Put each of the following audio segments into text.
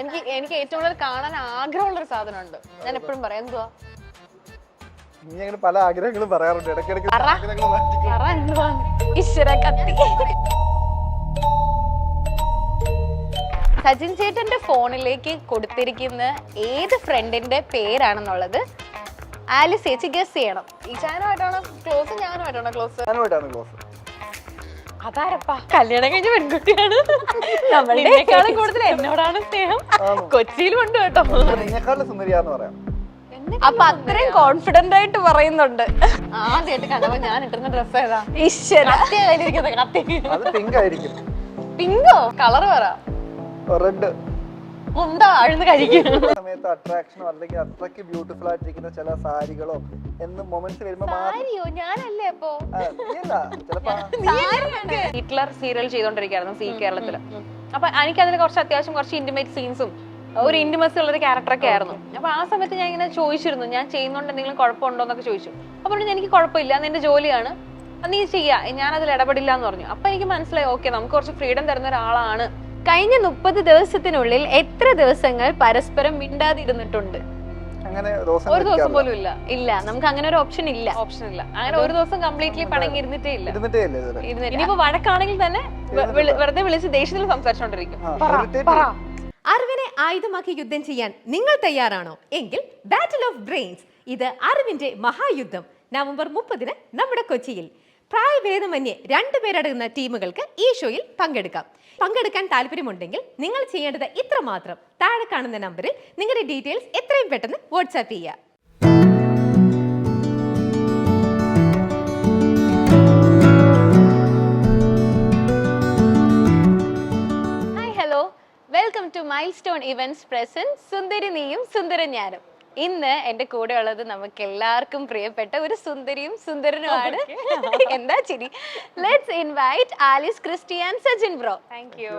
എനിക്ക് ഏറ്റവും കൂടുതൽ കാണാൻ ആഗ്രഹമുള്ള ഒരു സാധനമുണ്ട്. ഞാൻ എപ്പോഴും പറയാം, എന്തുവാ? നീ അങ്ങനെ പല ആഗ്രഹങ്ങളും പറയാറുണ്ട്, ഇടയ്ക്കിടയ്ക്ക് ആഗ്രഹങ്ങൾ സജിൻ ചേട്ടന്റെ ഫോണിലേക്ക് കൊടുത്തിരിക്കുന്ന ഏത് ഫ്രണ്ടിന്റെ പേരാണെന്നുള്ളത് ആലിസ് ചേച്ചി ഗസ് ചെയ്യണം. ഈശാനുമായിട്ടാണോ ക്ലോസ്, ഞാനുമായിട്ടാണോ ക്ലോസ്? ഞാനുമായിട്ടാണ് ക്ലോസ്. അതാരപ്പാ? കല്യാണം കഴിഞ്ഞ പെൺകുട്ടിയാണ്. നമ്മളെക്കാളും കൂടുതൽ എന്നോടാണ് സ്നേഹം. കൊച്ചിയിലും ഉണ്ട് കേട്ടോ. നിന്നെക്കാളും സുന്ദരിയാന്ന് പറയാം. അപ്പൊ അത്രയും കോൺഫിഡന്റ് ആയിട്ട് പറയുന്നുണ്ട്. ആദ്യമായിട്ട് കണ്ടപ്പോ ഞാൻ ഇട്ടിരുന്ന ഡ്രസ് ഏതാ? ഈശ്വര, അത് പിങ്ക് ആയിരിക്കും. പിങ്കോ? കളർ പറ. റെഡ്. മുണ്ടാ അഴുന്ന് കഴിക്കും സമയത്ത് അട്രാക്ഷനോ അല്ലെങ്കിൽ അത്രയ്ക്ക് ബ്യൂട്ടിഫുൾ ആയിട്ടിരിക്കുന്ന ചില സാരികളോ എന്ന് മൊമെന്റ്സ് വരുമ്പോ ഞാനല്ലേ അപ്പൊ ഹിറ്റ്ലർ സീരിയൽ ചെയ്തോണ്ടിരിക്കുകയായിരുന്നു സി കേരളത്തില്. അപ്പൊ എനിക്ക് അതിൽ കുറച്ച് ഇന്റിമേറ്റ് സീൻസും ഒരു ഇന്റിമസി ഉള്ള ഒരു ക്യാരക്ടറൊക്കെ ആയിരുന്നു. അപ്പൊ ആ സമയത്ത് ഞാൻ ഇങ്ങനെ ചോദിച്ചിരുന്നു, ഞാൻ ചെയ്യുന്നോണ്ട് എന്തെങ്കിലും കുഴപ്പമുണ്ടോ എന്നൊക്കെ ചോദിച്ചു. അപ്പൊ എനിക്ക് കുഴപ്പമില്ല, അത് എന്റെ ജോലിയാണ്, നീ ചെയ്യാ, ഞാൻ അതിൽ ഇടപെടില്ല എന്ന് പറഞ്ഞു. അപ്പൊ എനിക്ക് മനസ്സിലായി, ഓക്കെ, നമുക്ക് കുറച്ച് ഫ്രീഡം തരുന്ന ഒരാളാണ്. കഴിഞ്ഞ 30 ദിവസത്തിനുള്ളിൽ എത്ര ദിവസങ്ങൾ പരസ്പരം മിണ്ടാതിരുന്നിട്ടുണ്ട്? ഒരു ദിവസം പോലും ഇല്ല. ഇല്ല, നമുക്ക് അങ്ങനെ ഒരു ഓപ്ഷൻ ഇല്ല. അങ്ങനെ ഒരു ദിവസം കംപ്ലീറ്റ്ലി പണങ്ങി ഇരുന്നിട്ടേ ഇല്ല. ഇനിയിപ്പോ വഴക്കാണെങ്കിൽ തന്നെ വെറുതെ വിളിച്ച് ദേഷ്യത്തിൽ സംസാരിച്ചോണ്ടിരിക്കും. അറിവിനെ ആയുധമാക്കി യുദ്ധം ചെയ്യാൻ നിങ്ങൾ തയ്യാറാണോ? എങ്കിൽ ബാറ്റിൽ ഓഫ് ബ്രെയിൻസ്, ഇത് അറിവിന്റെ മഹായുദ്ധം, നവംബർ 30 നമ്മുടെ കൊച്ചിയിൽ. പ്രായഭേദമന്യേ 2 പേരടങ്ങുന്ന ടീമുകൾക്ക് ഈ ഷോയിൽ പങ്കെടുക്കാം. പങ്കെടുക്കാൻ താല്പര്യമുണ്ടെങ്കിൽ നിങ്ങൾ ചെയ്യേണ്ടത് ഇത്ര മാത്രം: താഴെ കാണുന്ന നമ്പറിൽ നിങ്ങളുടെ ഡീറ്റെയിൽസ് എത്രയും പെട്ടെന്ന് വാട്സാപ്പ് ചെയ്യുക. Welcome to milestone events present സുന്ദരി നീയും സുന്ദരൻ ഞാനും. ഇന്ന് എന്റെ കൂടെ ഉള്ളത് നമുക്ക് എല്ലാവർക്കും പ്രിയപ്പെട്ട ഒരു സുന്ദരിയും സുന്ദരനുമാണ്. എന്താ ചിരി? Let's invite Alice Christie and Sajin bro. Thank you.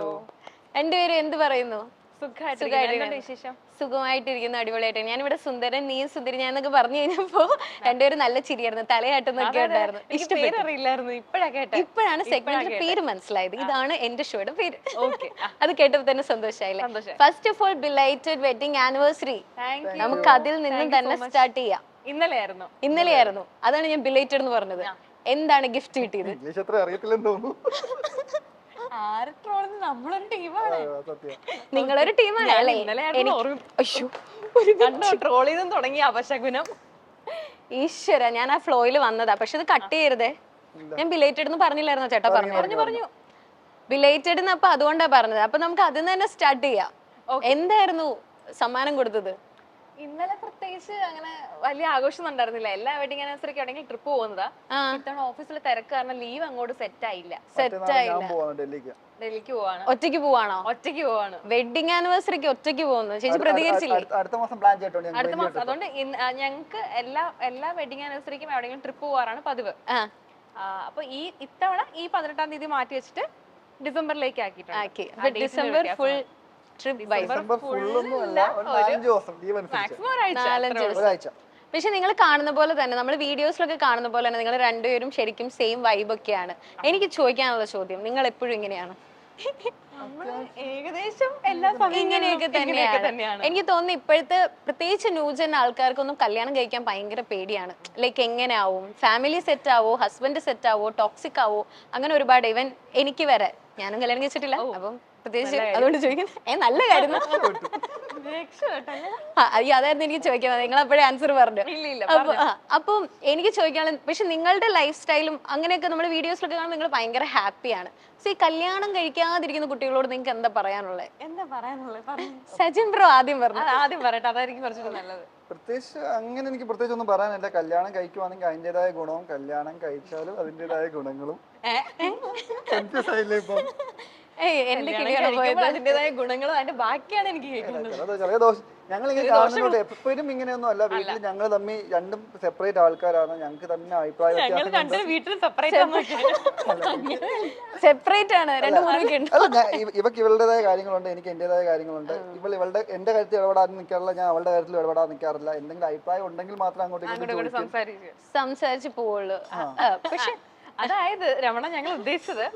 രണ്ടുപേരും എന്ത് പറയുന്നു? വിശേഷം? സുഖമായിട്ടിരിക്കുന്നു, അടിപൊളിയായിട്ട്. ഞാനിവിടെ സുന്ദരൻ നീയും സുന്ദരി ഞാൻ എന്നൊക്കെ പറഞ്ഞു കഴിഞ്ഞപ്പോ രണ്ടുപേരും നല്ല ചിരിയായിരുന്നു, തലയാട്ടുന്നൊക്കെ ഉണ്ടായിരുന്നു. ഇപ്പോഴാണ് സെഗ്മെന്റിന്റെ പേര് മനസ്സിലായത്. ഇതാണ് എന്റെ ഷോയുടെ പേര്. അത് കേട്ടപ്പോ തന്നെ സന്തോഷമായില്ലേ? First of all, belated wedding anniversary. നമുക്ക് അതിൽ നിന്നും തന്നെ സ്റ്റാർട്ട് ചെയ്യാം. ഇന്നലെയായിരുന്നു. അതാണ് ഞാൻ ബിലൈറ്റഡ് എന്ന് പറഞ്ഞത്. എന്താണ് ഗിഫ്റ്റ് കിട്ടിയത്? നിങ്ങളൊരു ടീമാണ് അല്ലേ? ഈശ്വര, ഞാൻ ആ ഫ്ലോയിൽ വന്നതാ. പക്ഷെ ഇത് കട്ട് ചെയ്യരുതേ. ഞാൻ ബിലേറ്റഡ് എന്ന് പറഞ്ഞില്ലായിരുന്നോ? ചേട്ടാ പറഞ്ഞു ബിലേറ്റഡ്. അപ്പൊ അതുകൊണ്ടാ പറഞ്ഞത്. അപ്പൊ നമുക്ക് അതിൽ നിന്ന് തന്നെ സ്റ്റാർട്ട് ചെയ്യാം. എന്തായിരുന്നു സമ്മാനം കൊടുത്തത്? ഇന്നലെ പ്രത്യേകിച്ച് അങ്ങനെ വലിയ ആഘോഷം ഉണ്ടായിരുന്നില്ല. എല്ലാ വെഡിങ് ആനിവേഴ്സറിക്ക് ആണെങ്കിൽ ട്രിപ്പ് പോകുന്നതാ. ഇത്തവണ ഓഫീസിലെ തിരക്ക് കാരണം ലീവ് അങ്ങോട്ട് സെറ്റ് ആയില്ല. ഡൽഹിക്ക് പോവാണ്. ഒറ്റയ്ക്ക് പോവാണോ? ഒറ്റയ്ക്ക് പോവാണ്. വെഡിങ് ആനിവേഴ്സറിക്ക് ഒറ്റയ്ക്ക് പോകുന്നു. ചേച്ചി പ്രതികരിച്ചില്ലേ? അടുത്ത മാസം പ്ലാൻ ചെയ്തിട്ടുണ്ട്. അതുകൊണ്ട് ഞങ്ങൾക്ക് എല്ലാ വെഡിങ് ആനിവേഴ്സറിക്കും എവിടെയെങ്കിലും ട്രിപ്പ് പോവാറാണ് പതിവ്. അപ്പൊ ഇത്തവണ ഈ 18-ാം തീയതി മാറ്റി വെച്ചിട്ട് ഡിസംബറിലേക്ക് ആക്കിയിട്ടുണ്ട്. ഡിസംബർ ഫുൾ പക്ഷെ നിങ്ങൾ കാണുന്ന പോലെ തന്നെ, നമ്മൾ വീഡിയോസിലൊക്കെ കാണുന്ന പോലെ തന്നെ നിങ്ങൾ രണ്ടുപേരും ശരിക്കും സെയിം വൈബൊക്കെയാണ്. എനിക്ക് ചോദിക്കാനുള്ള ചോദ്യം, നിങ്ങൾ എപ്പോഴും ഇങ്ങനെയാണ്? ഏകദേശം ഇങ്ങനെയൊക്കെ തന്നെയാണ്. എനിക്ക് തോന്നുന്നു ഇപ്പോഴത്തെ പ്രത്യേകിച്ച് ന്യൂജൻ ആൾക്കാർക്കൊന്നും കല്യാണം കഴിക്കാൻ ഭയങ്കര പേടിയാണ്. ലൈക്ക് എങ്ങനെ ആവും, ഫാമിലി സെറ്റ് ആവോ, ഹസ്ബൻഡ് സെറ്റ് ആവോ, ടോക്സിക് ആവോ, അങ്ങനെ ഒരുപാട്. ഇവൻ എനിക്ക് വരെ, ഞാനും കല്യാണം കഴിച്ചിട്ടില്ല. അപ്പം പ്രത്യേകിച്ച് അതുകൊണ്ട് ചോദിക്കുന്നത് നല്ല കാര്യം. അതായിരുന്നു എനിക്ക് ചോദിക്കാൻ. നിങ്ങൾ അപ്പോഴേ ആൻസർ പറഞ്ഞു. അപ്പം എനിക്ക് ചോദിക്കാനുള്ള, പക്ഷെ നിങ്ങളുടെ ലൈഫ് സ്റ്റൈലും അങ്ങനെയൊക്കെ നമ്മൾ വീഡിയോസിലൊക്കെ കാണുമ്പോൾ നിങ്ങൾ ഭയങ്കര ഹാപ്പിയാണ്. സോ ഈ കല്യാണം കഴിക്കാതിരിക്കുന്ന കുട്ടികളോട് നിങ്ങൾക്ക് എന്താ പറയാനുള്ളത്? സജിൻ ബ്രോ ആദ്യം പറയട്ടെ, അതായിരിക്കും കുറച്ചുകൂടി നല്ലത്. പ്രത്യേകിച്ച് അങ്ങനെ എനിക്ക് പ്രത്യേകിച്ച് ഒന്നും പറയാനില്ല. കല്യാണം കഴിക്കുവാണെങ്കിൽ അതിൻ്റെതായ ഗുണവും കല്യാണം കഴിച്ചാലും അതിൻ്റെതായ ഗുണങ്ങളും. അതിന്റേതായ ഗുണങ്ങളും അതിന്റെ ബാക്കിയാണ് എനിക്ക് കേൾക്കുന്നത്. ഞങ്ങൾ ഇങ്ങനെ കാണുന്നുണ്ട് എപ്പോഴും ഇങ്ങനെയൊന്നും അല്ല. വീട്ടിൽ ഞങ്ങൾ തമ്മിൽ രണ്ടും സെപ്പറേറ്റ് ആൾക്കാരാണ്. ഞങ്ങൾക്ക് തന്നെ അഭിപ്രായ ഇവക്ക് ഇവളുടേതായ കാര്യങ്ങളുണ്ട്, എനിക്ക് എന്റേതായ കാര്യങ്ങളുണ്ട്. എന്റെ കാര്യത്തിൽ ഇടപെടാൻ നിൽക്കാറില്ല, ഞാൻ അവളുടെ കാര്യത്തിൽ ഇടപെടാൻ നിൽക്കാറില്ല. എന്തെങ്കിലും അഭിപ്രായം ഉണ്ടെങ്കിൽ മാത്രം അങ്ങോട്ട് സംസാരിച്ച് പോവുള്ളൂ. പക്ഷെ അതായത് രമണ ഞങ്ങൾ ഉദ്ദേശിച്ചത്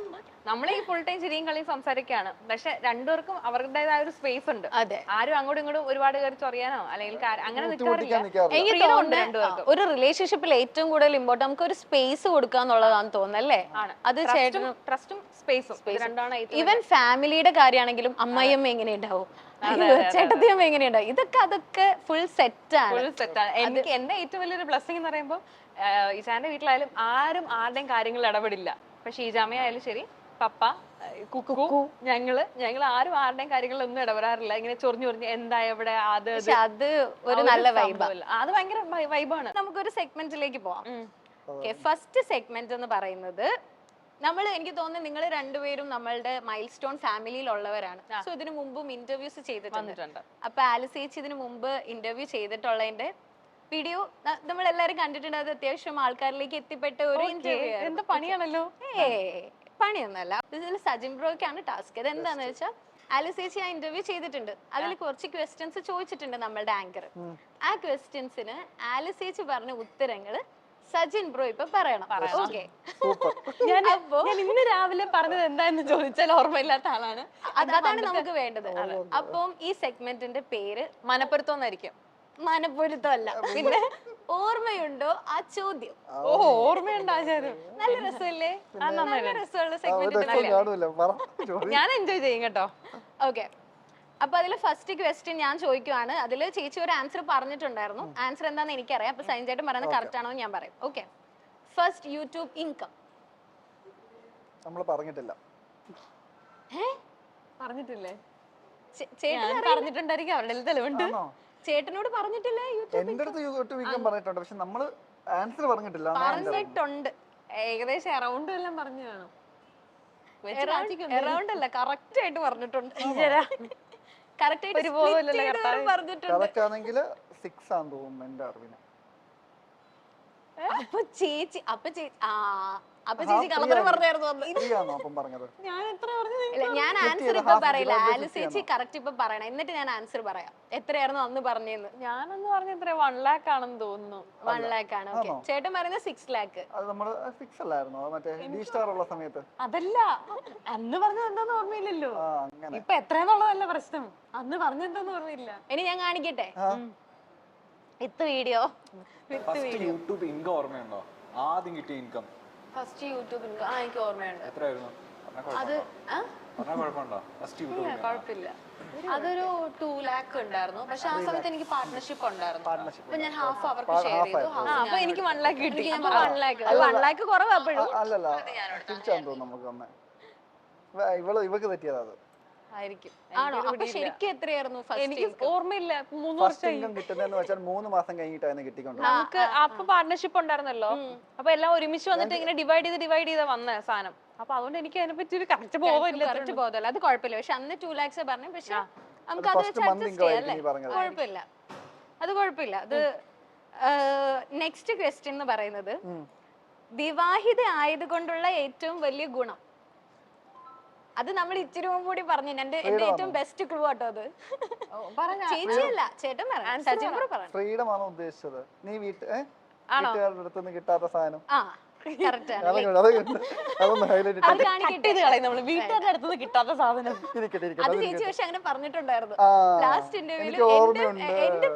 നമ്മൾ ഈ ഫുൾ ടൈം ചിരിയും കളിയും സംസാരിക്കുകയാണ്, പക്ഷെ രണ്ടുപേർക്കും അവരുടേതായ ഒരു സ്പേസ് ഉണ്ട്. അതെ. ആരും അങ്ങോട്ടും ഇങ്ങോട്ടും ഒരുപാട് കയറി ചൊറിയാനോ അല്ലെങ്കിൽ അങ്ങനെ നിൽക്കാറില്ല. എനിക്ക് തോന്നുന്നു ഒരു റിലേഷൻഷിപ്പിൽ ഏറ്റവും കൂടുതൽ ഇമ്പോർട്ടന്റ് നമുക്ക് ഒരു സ്പേസ് കൊടുക്കുക എന്നുള്ളതാണെന്ന് തോന്നുന്നു അല്ലേ? അത് ചേട്ടനും ട്രസ്റ്റും സ്പേസും രണ്ടാണ്. ഈവൻ ഫാമിലിയുടെ കാര്യമാണെങ്കിലും അമ്മായിയമ്മ എങ്ങനെ ഉണ്ടാവും, ചേട്ടത്തിയമ്മ എങ്ങനെയുണ്ടാവും, അതൊക്കെ ഫുൾ സെറ്റ് ആണ്. ഫുൾ സെറ്റാണ്. എനിക്ക് എന്റെ ഏറ്റവും വലിയൊരു ബ്ലെസ്സിംഗ് എന്ന് പറയുമ്പോൾ ഈജാന്റെ വീട്ടിലായാലും ആരും ആരുടെയും കാര്യങ്ങളിൽ ഇടപെടില്ല. ഇപ്പൊ ഷീജാമയായാലും ശരി, പപ്പ, കുക്കു, ഞങ്ങൾ ആരും ആരുടെയും കാര്യങ്ങളിൽ ഒന്നും ഇടപെടാറില്ല. ഇങ്ങനെ ചൊറിഞ്ഞു എന്താ എവിടെ അത് ഒരു നല്ല വൈബ്, അത് ഭയങ്കര വൈബാണ്. നമുക്കൊരു സെഗ്മെന്റിലേക്ക് പോവാം. ഫസ്റ്റ് സെഗ്മെന്റ് എന്ന് പറയുന്നത് എനിക്ക് തോന്നുന്നു നിങ്ങൾ രണ്ടുപേരും നമ്മളുടെ മൈൽ സ്റ്റോൺ ഫാമിലിയിലുള്ളവരാണ്. സോ ഇതിനു മുമ്പും ഇന്റർവ്യൂസ് ചെയ്തിട്ടുണ്ട്. അപ്പൊ ആലിസ് ചേച്ചി ഇതിനു മുമ്പ് ഇന്റർവ്യൂ ചെയ്തിട്ടുള്ളതിന്റെ വീഡിയോ നമ്മൾ എല്ലാരും കണ്ടിട്ടുണ്ട്. അത് അത്യാവശ്യം ആൾക്കാരിലേക്ക് എത്തിപ്പെട്ട ഒരു ഇന്റർവ്യൂ. എന്താ പണിയാണല്ലോ? പണിയൊന്നല്ല, ഇതിൽ സജിൻ ബ്രോയ്ക്കാണ് ടാസ്ക്. ഇത് എന്താന്ന് വെച്ചാൽ ആലിസ് ചേച്ചി ആ ഇന്റർവ്യൂ ചെയ്തിട്ടുണ്ട്. അതിൽ കുറച്ച് ക്വസ്റ്റ്യൻസ് ചോദിച്ചിട്ടുണ്ട് നമ്മളുടെ ആങ്കർ. ആ ക്വസ്റ്റ്യൻസിന് ആലിസ് ചേച്ചി പറഞ്ഞ ഉത്തരങ്ങള് സജിൻ ബ്രോ ഇപ്പൊ പറയണം. ഓക്കെ, ഞാൻ ഇന്ന് രാവിലെ പറഞ്ഞത് എന്താന്ന് ചോദിച്ചാൽ ഓർമ്മയില്ലാത്ത ആളാണ്. അതാണ് നമുക്ക് വേണ്ടത്. അപ്പം ഈ സെഗ്മെന്റിന്റെ പേര് മനപ്പൊരുത്തം. മനപ്പൊരുത്തമല്ല, പിന്നെ ഓർമ്മയുണ്ടോ ആ ചോദ്യം. ഓർമ്മയുണ്ടോ? നല്ല രസമല്ലേ? നല്ല രസമുള്ള സെഗ്മെന്റ്, ഞാൻ എൻജോയ് ചെയ്യും കേട്ടോ. ഓക്കെ, അപ്പൊ അതിൽ ഫസ്റ്റ് ക്വസ്റ്റ്യൻ ഞാൻ ചോദിക്കുവാണ്. അതിൽ ചേച്ചി ഒരു ആൻസർ പറഞ്ഞിട്ടുണ്ടായിരുന്നു. ആൻസർ എന്താന്ന് എനിക്കറിയാം. അപ്പൊ സൈൻ ചേട്ടൻ പറയുന്നത് കറക്റ്റ് ആണോ ഞാൻ പറയും. Okay, first YouTube income. നമ്മൾ പറഞ്ഞിട്ടില്ല. പറഞ്ഞിട്ടില്ലേ? ചേട്ടൻ പറഞ്ഞിട്ടുണ്ടായിരിക്കും, അവരുടെ തെളിവുണ്ട്. ചേട്ടനോട് പറഞ്ഞിട്ടില്ല എന്റെ അടുത്ത് യൂട്യൂബ് ഇൻകം പറഞ്ഞിട്ടുണ്ട്, പക്ഷെ നമ്മള് ആൻസർ പറഞ്ഞിട്ടില്ല. പറഞ്ഞിട്ടുണ്ട്, ഏകദേശം അറൗണ്ട് എല്ലാം പറഞ്ഞു കാണും. അറൗണ്ട് അല്ല, കറക്റ്റ് ആയിട്ട് പറഞ്ഞിട്ടുണ്ട്. കറക്റ്റ് ആണെങ്കിൽ 6 ആണെന്ന് തോന്നുന്നു എന്റെ അറിവിന്. അപ്പൊ ചേച്ചി കളറ് പറഞ്ഞായിരുന്നു. ഞാൻ ആൻസർ ഇപ്പൊ പറയില്ല, ആലിസ് ചേച്ചി കറക്റ്റ് ഇപ്പൊ പറയണം, എന്നിട്ട് ഞാൻ ആൻസർ പറയാം. എത്രയായിരുന്നു അന്ന് പറഞ്ഞെന്ന്. ഞാനൊന്ന് പറഞ്ഞ 1 lakh ആണെന്ന് തോന്നുന്നു. 1 lakh ആണ്. ഓക്കെ, ചേട്ടൻ പറയുന്നത് 6 lakh. അത് നമ്മള് 6 അല്ലായിരുന്നോ മറ്റേ ഡി സ്റ്റാർ ഉള്ള സമയത്ത്? അതല്ല, അന്ന് പറഞ്ഞത് എന്താന്ന് ഓർമ്മയില്ലല്ലോ. ഇപ്പൊ എത്രയാന്നുള്ളതല്ല പ്രശ്നം, അന്ന് പറഞ്ഞെന്താന്ന് ഓർമ്മയില്ല. ഇനി ഞാൻ കാണിക്കട്ടെ വിത്ത് വീഡിയോ. യൂട്യൂബ് ഇൻകം ഓർമ്മയുണ്ടോ? ആദ്യം കിട്ടിയ ഇൻകം ഫസ്റ്റ് യൂട്യൂബ് ഇൻകം എനിക്ക് ഓർമ്മയുണ്ട്. എത്രയായിരുന്നു? അത് കുഴപ്പമുണ്ടോ? ഫസ്റ്റ് യൂട്യൂബ് കുഴപ്പമില്ല, അതൊരു 2 lakh ഉണ്ടായിരുന്നു. പക്ഷെ ആ സമയത്ത് എനിക്ക് പാർട്ട്ണർഷിപ്പ് ഉണ്ടായിരുന്നു. അപ്പൊ ഞാൻ ഹാഫ് അവർക്ക് ഷെയർ ചെയ്തു. അപ്പൊ എനിക്ക് 1 lakh കിട്ടി. 1 lakh കുറവാ അപ്പോഴും. അല്ലല്ല, തിരിച്ചാന്ന് തോന്നുന്നു നമുക്ക് തന്നെ. ഇവക്ക് തെറ്റിയതാ അത്. ആയിരിക്കും. ആണോ? അപ്പൊ ശരിക്കും എത്രയായിരുന്നു? എനിക്ക് ഓർമ്മയില്ല. 3 വർഷം കിട്ടുന്നതെന്ന് വെച്ചാൽ 3 മാസം കഴിഞ്ഞിട്ടായിരുന്നു കിട്ടിക്കൊണ്ട്. നമുക്ക് അപ്പൊ പാർട്ട്ണർഷിപ്പ് ഉണ്ടായിരുന്നല്ലോ. അപ്പൊ എല്ലാം ഒരുമിച്ച് വന്നിട്ട് ഇങ്ങനെ ഡിവൈഡ് ചെയ്ത് വന്ന സാധനം. അപ്പൊ അതുകൊണ്ട് എനിക്ക് അതിനെ പറ്റി ഒരു കറക്റ്റ് ബോധമില്ല. അത് കുഴപ്പമില്ല. പക്ഷെ അന്ന് 2 lakhs പറഞ്ഞു. പക്ഷെ നമുക്ക് അത് വെച്ച് അഡ്ജസ്റ്റ് ചെയ്യാം അല്ലേ? കുഴപ്പമില്ല, അത് കുഴപ്പമില്ല. അത് നെക്സ്റ്റ് ക്വസ്റ്റ്യൻ എന്ന് പറയുന്നത് വിവാഹിത ആയതുകൊണ്ടുള്ള ഏറ്റവും വലിയ ഗുണം. അത് നമ്മൾ ഇച്ചിരി മുമ്പ് കൂടി പറഞ്ഞു. എന്റെ ഏറ്റവും ബെസ്റ്റ് ക്ലൂ ആട്ടോ അത്. ചേച്ചിയല്ല, ചേട്ടൻ പറയാം. സജിൻ ബ്രോ പറയാം. ഫ്രീഡം ആണോ ഉദ്ദേശിച്ചത്? നീ വീട്ടുകാരുടെ അടുത്തുനിന്ന് കിട്ടാത്ത സാധനം. കറക്റ്റ് ആണ്. അതൊന്ന് ഹൈലൈറ്റ് നമ്മള് വീട്ടുകാരുടെ അടുത്ത് കിട്ടാത്ത സാധനം. അത് ചേച്ചി പക്ഷെ അങ്ങനെ പറഞ്ഞിട്ടുണ്ടായിരുന്നു ലാസ്റ്റ് ഇന്റർവ്യൂല്. എന്റെ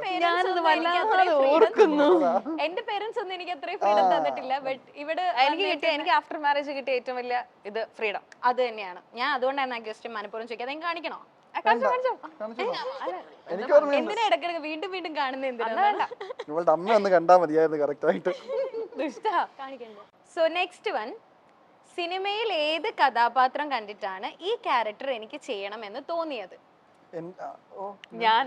പേരൻസ് ഒന്നും എനിക്ക് അത്രയും ഫ്രീഡം തന്നിട്ടില്ല. ബട്ട് ഇവിടെ എനിക്ക് ആഫ്റ്റർ മാരേജ് കിട്ടിയ ഏറ്റവും വലിയ ഇത് ഫ്രീഡം അത് തന്നെയാണ്. ഞാൻ അതുകൊണ്ടാണ് ആ ക്വസ്റ്റ്യൻ മനഃപൂർവ്വം ചോദിക്കാം. അതെങ്കിൽ കാണിക്കണോ? എന്തിനാ ഇടക്കിടക്ക് വീണ്ടും വീണ്ടും കാണുന്ന? എന്തിനാ? ഇവളുടെ അമ്മ ഒന്ന് കണ്ടാ മതിയായിരുന്നു കറക്റ്റ് ആയിട്ട്. സോ നെക്സ്റ്റ് വൺ, സിനിമയിൽ ഏത് കഥാപാത്രം കണ്ടിട്ടാണ് ഈ ക്യാരക്ടർ എനിക്ക് ചെയ്യണം എന്ന് തോന്നിയത്? ഞാൻ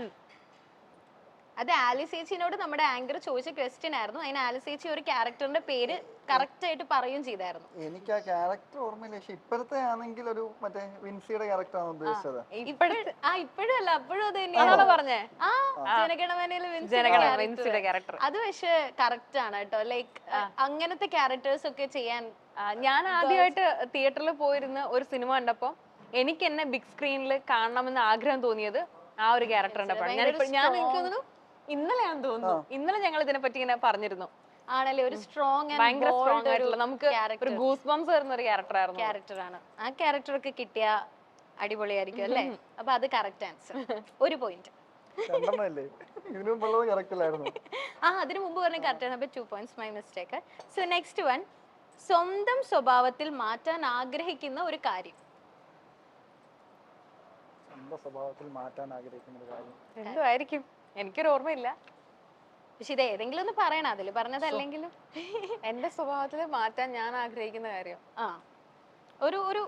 അത് ആലിസ് ചേച്ചിനോട് നമ്മുടെ ആങ്കർ ചോദിച്ച ക്വസ്റ്റ്യൻ ആയിരുന്നു. അതിന് ആലിസ് ചേച്ചി ഒരു ക്യാരക്ടറിന്റെ പേര് കറക്റ്റ് ആയിട്ട് പറയുകയും ചെയ്തായിരുന്നു. എനിക്ക് ആ ക്യാരക്ടർ ഓർമ്മയില്ല. പക്ഷെ ഇപ്പോഴത്തെ ആണെങ്കിൽ ഒരു മറ്റേ വിൻസിയുടെ ക്യാരക്ടർ ആണ് ഉദ്ദേശിച്ചത്. ഇപ്പോഴും അല്ല, അപ്പോഴും അത് തന്നെയാണോ പറഞ്ഞേ? ജനഗണമനയിലെ ക്യാരക്ടർ. അത് പക്ഷെ കറക്റ്റ് ആണ് കേട്ടോ. ലൈക്ക് അങ്ങനത്തെ ക്യാരക്ടേഴ്സ് ഒക്കെ ചെയ്യാൻ ഞാൻ ആദ്യമായിട്ട് തിയേറ്ററിൽ പോയിരുന്ന ഒരു സിനിമ കണ്ടപ്പോ എനിക്ക് എന്നെ ബിഗ് സ്ക്രീനിൽ കാണണമെന്ന് ആഗ്രഹം തോന്നിയത് ആ ഒരു ക്യാരക്ടറിന്റെ പടം. ഞാൻ എനിക്ക് തോന്നുന്നു ഇന്നലെയാന്ന് തോന്നുന്നു, ഇന്നലെ ഞങ്ങൾ ഇതിനെ പറ്റി ഇങ്ങനെ പറഞ്ഞിരുന്നു. ആണല്ലേ ഒരു സ്ട്രോങ് ഭയങ്കര സ്ട്രോങ് ആയിട്ടുള്ള നമുക്ക് ഒരു ഗൂസ് ബംസ് വരുന്ന ഒരു ക്യാരക്ടർ ആയിരുന്നു. ക്യാരക്ടറാണ്. ആ ക്യാരക്ടർക്ക് കിട്ടിയ അടിപൊളിയായിരിക്കും അല്ലേ? അപ്പൊ അത് കറക്റ്റ് ആൻസർ. ഒരു പോയിന്റ്. രണ്ടെണ്ണല്ലേ ഇതിനു മുമ്പുള്ളത് കറക്റ്റ് അല്ലായിരുന്നു. അതിനു മുമ്പ് പറഞ്ഞ കറക്റ്റ് ആണ്. അപ്പൊ 2 points my mistake. So next one, സ്വന്തം സ്വഭാവത്തിൽ മാറ്റാൻ ആഗ്രഹിക്കുന്ന ഒരു കാര്യം. സ്വന്തം സ്വഭാവത്തിൽ മാറ്റാൻ ആഗ്രഹിക്കുന്ന ഒരു കാര്യം എന്തുമായിരിക്കും? എനിക്കൊരു ഓർമ്മയില്ല. പക്ഷെ ഇത് ഏതെങ്കിലും ഒന്ന് പറയണം, അതില് പറഞ്ഞതല്ലെങ്കിലും. എന്റെ സ്വഭാവത്തിൽ മാറ്റാൻ ഞാൻ ആഗ്രഹിക്കുന്ന കാര്യം ഒരു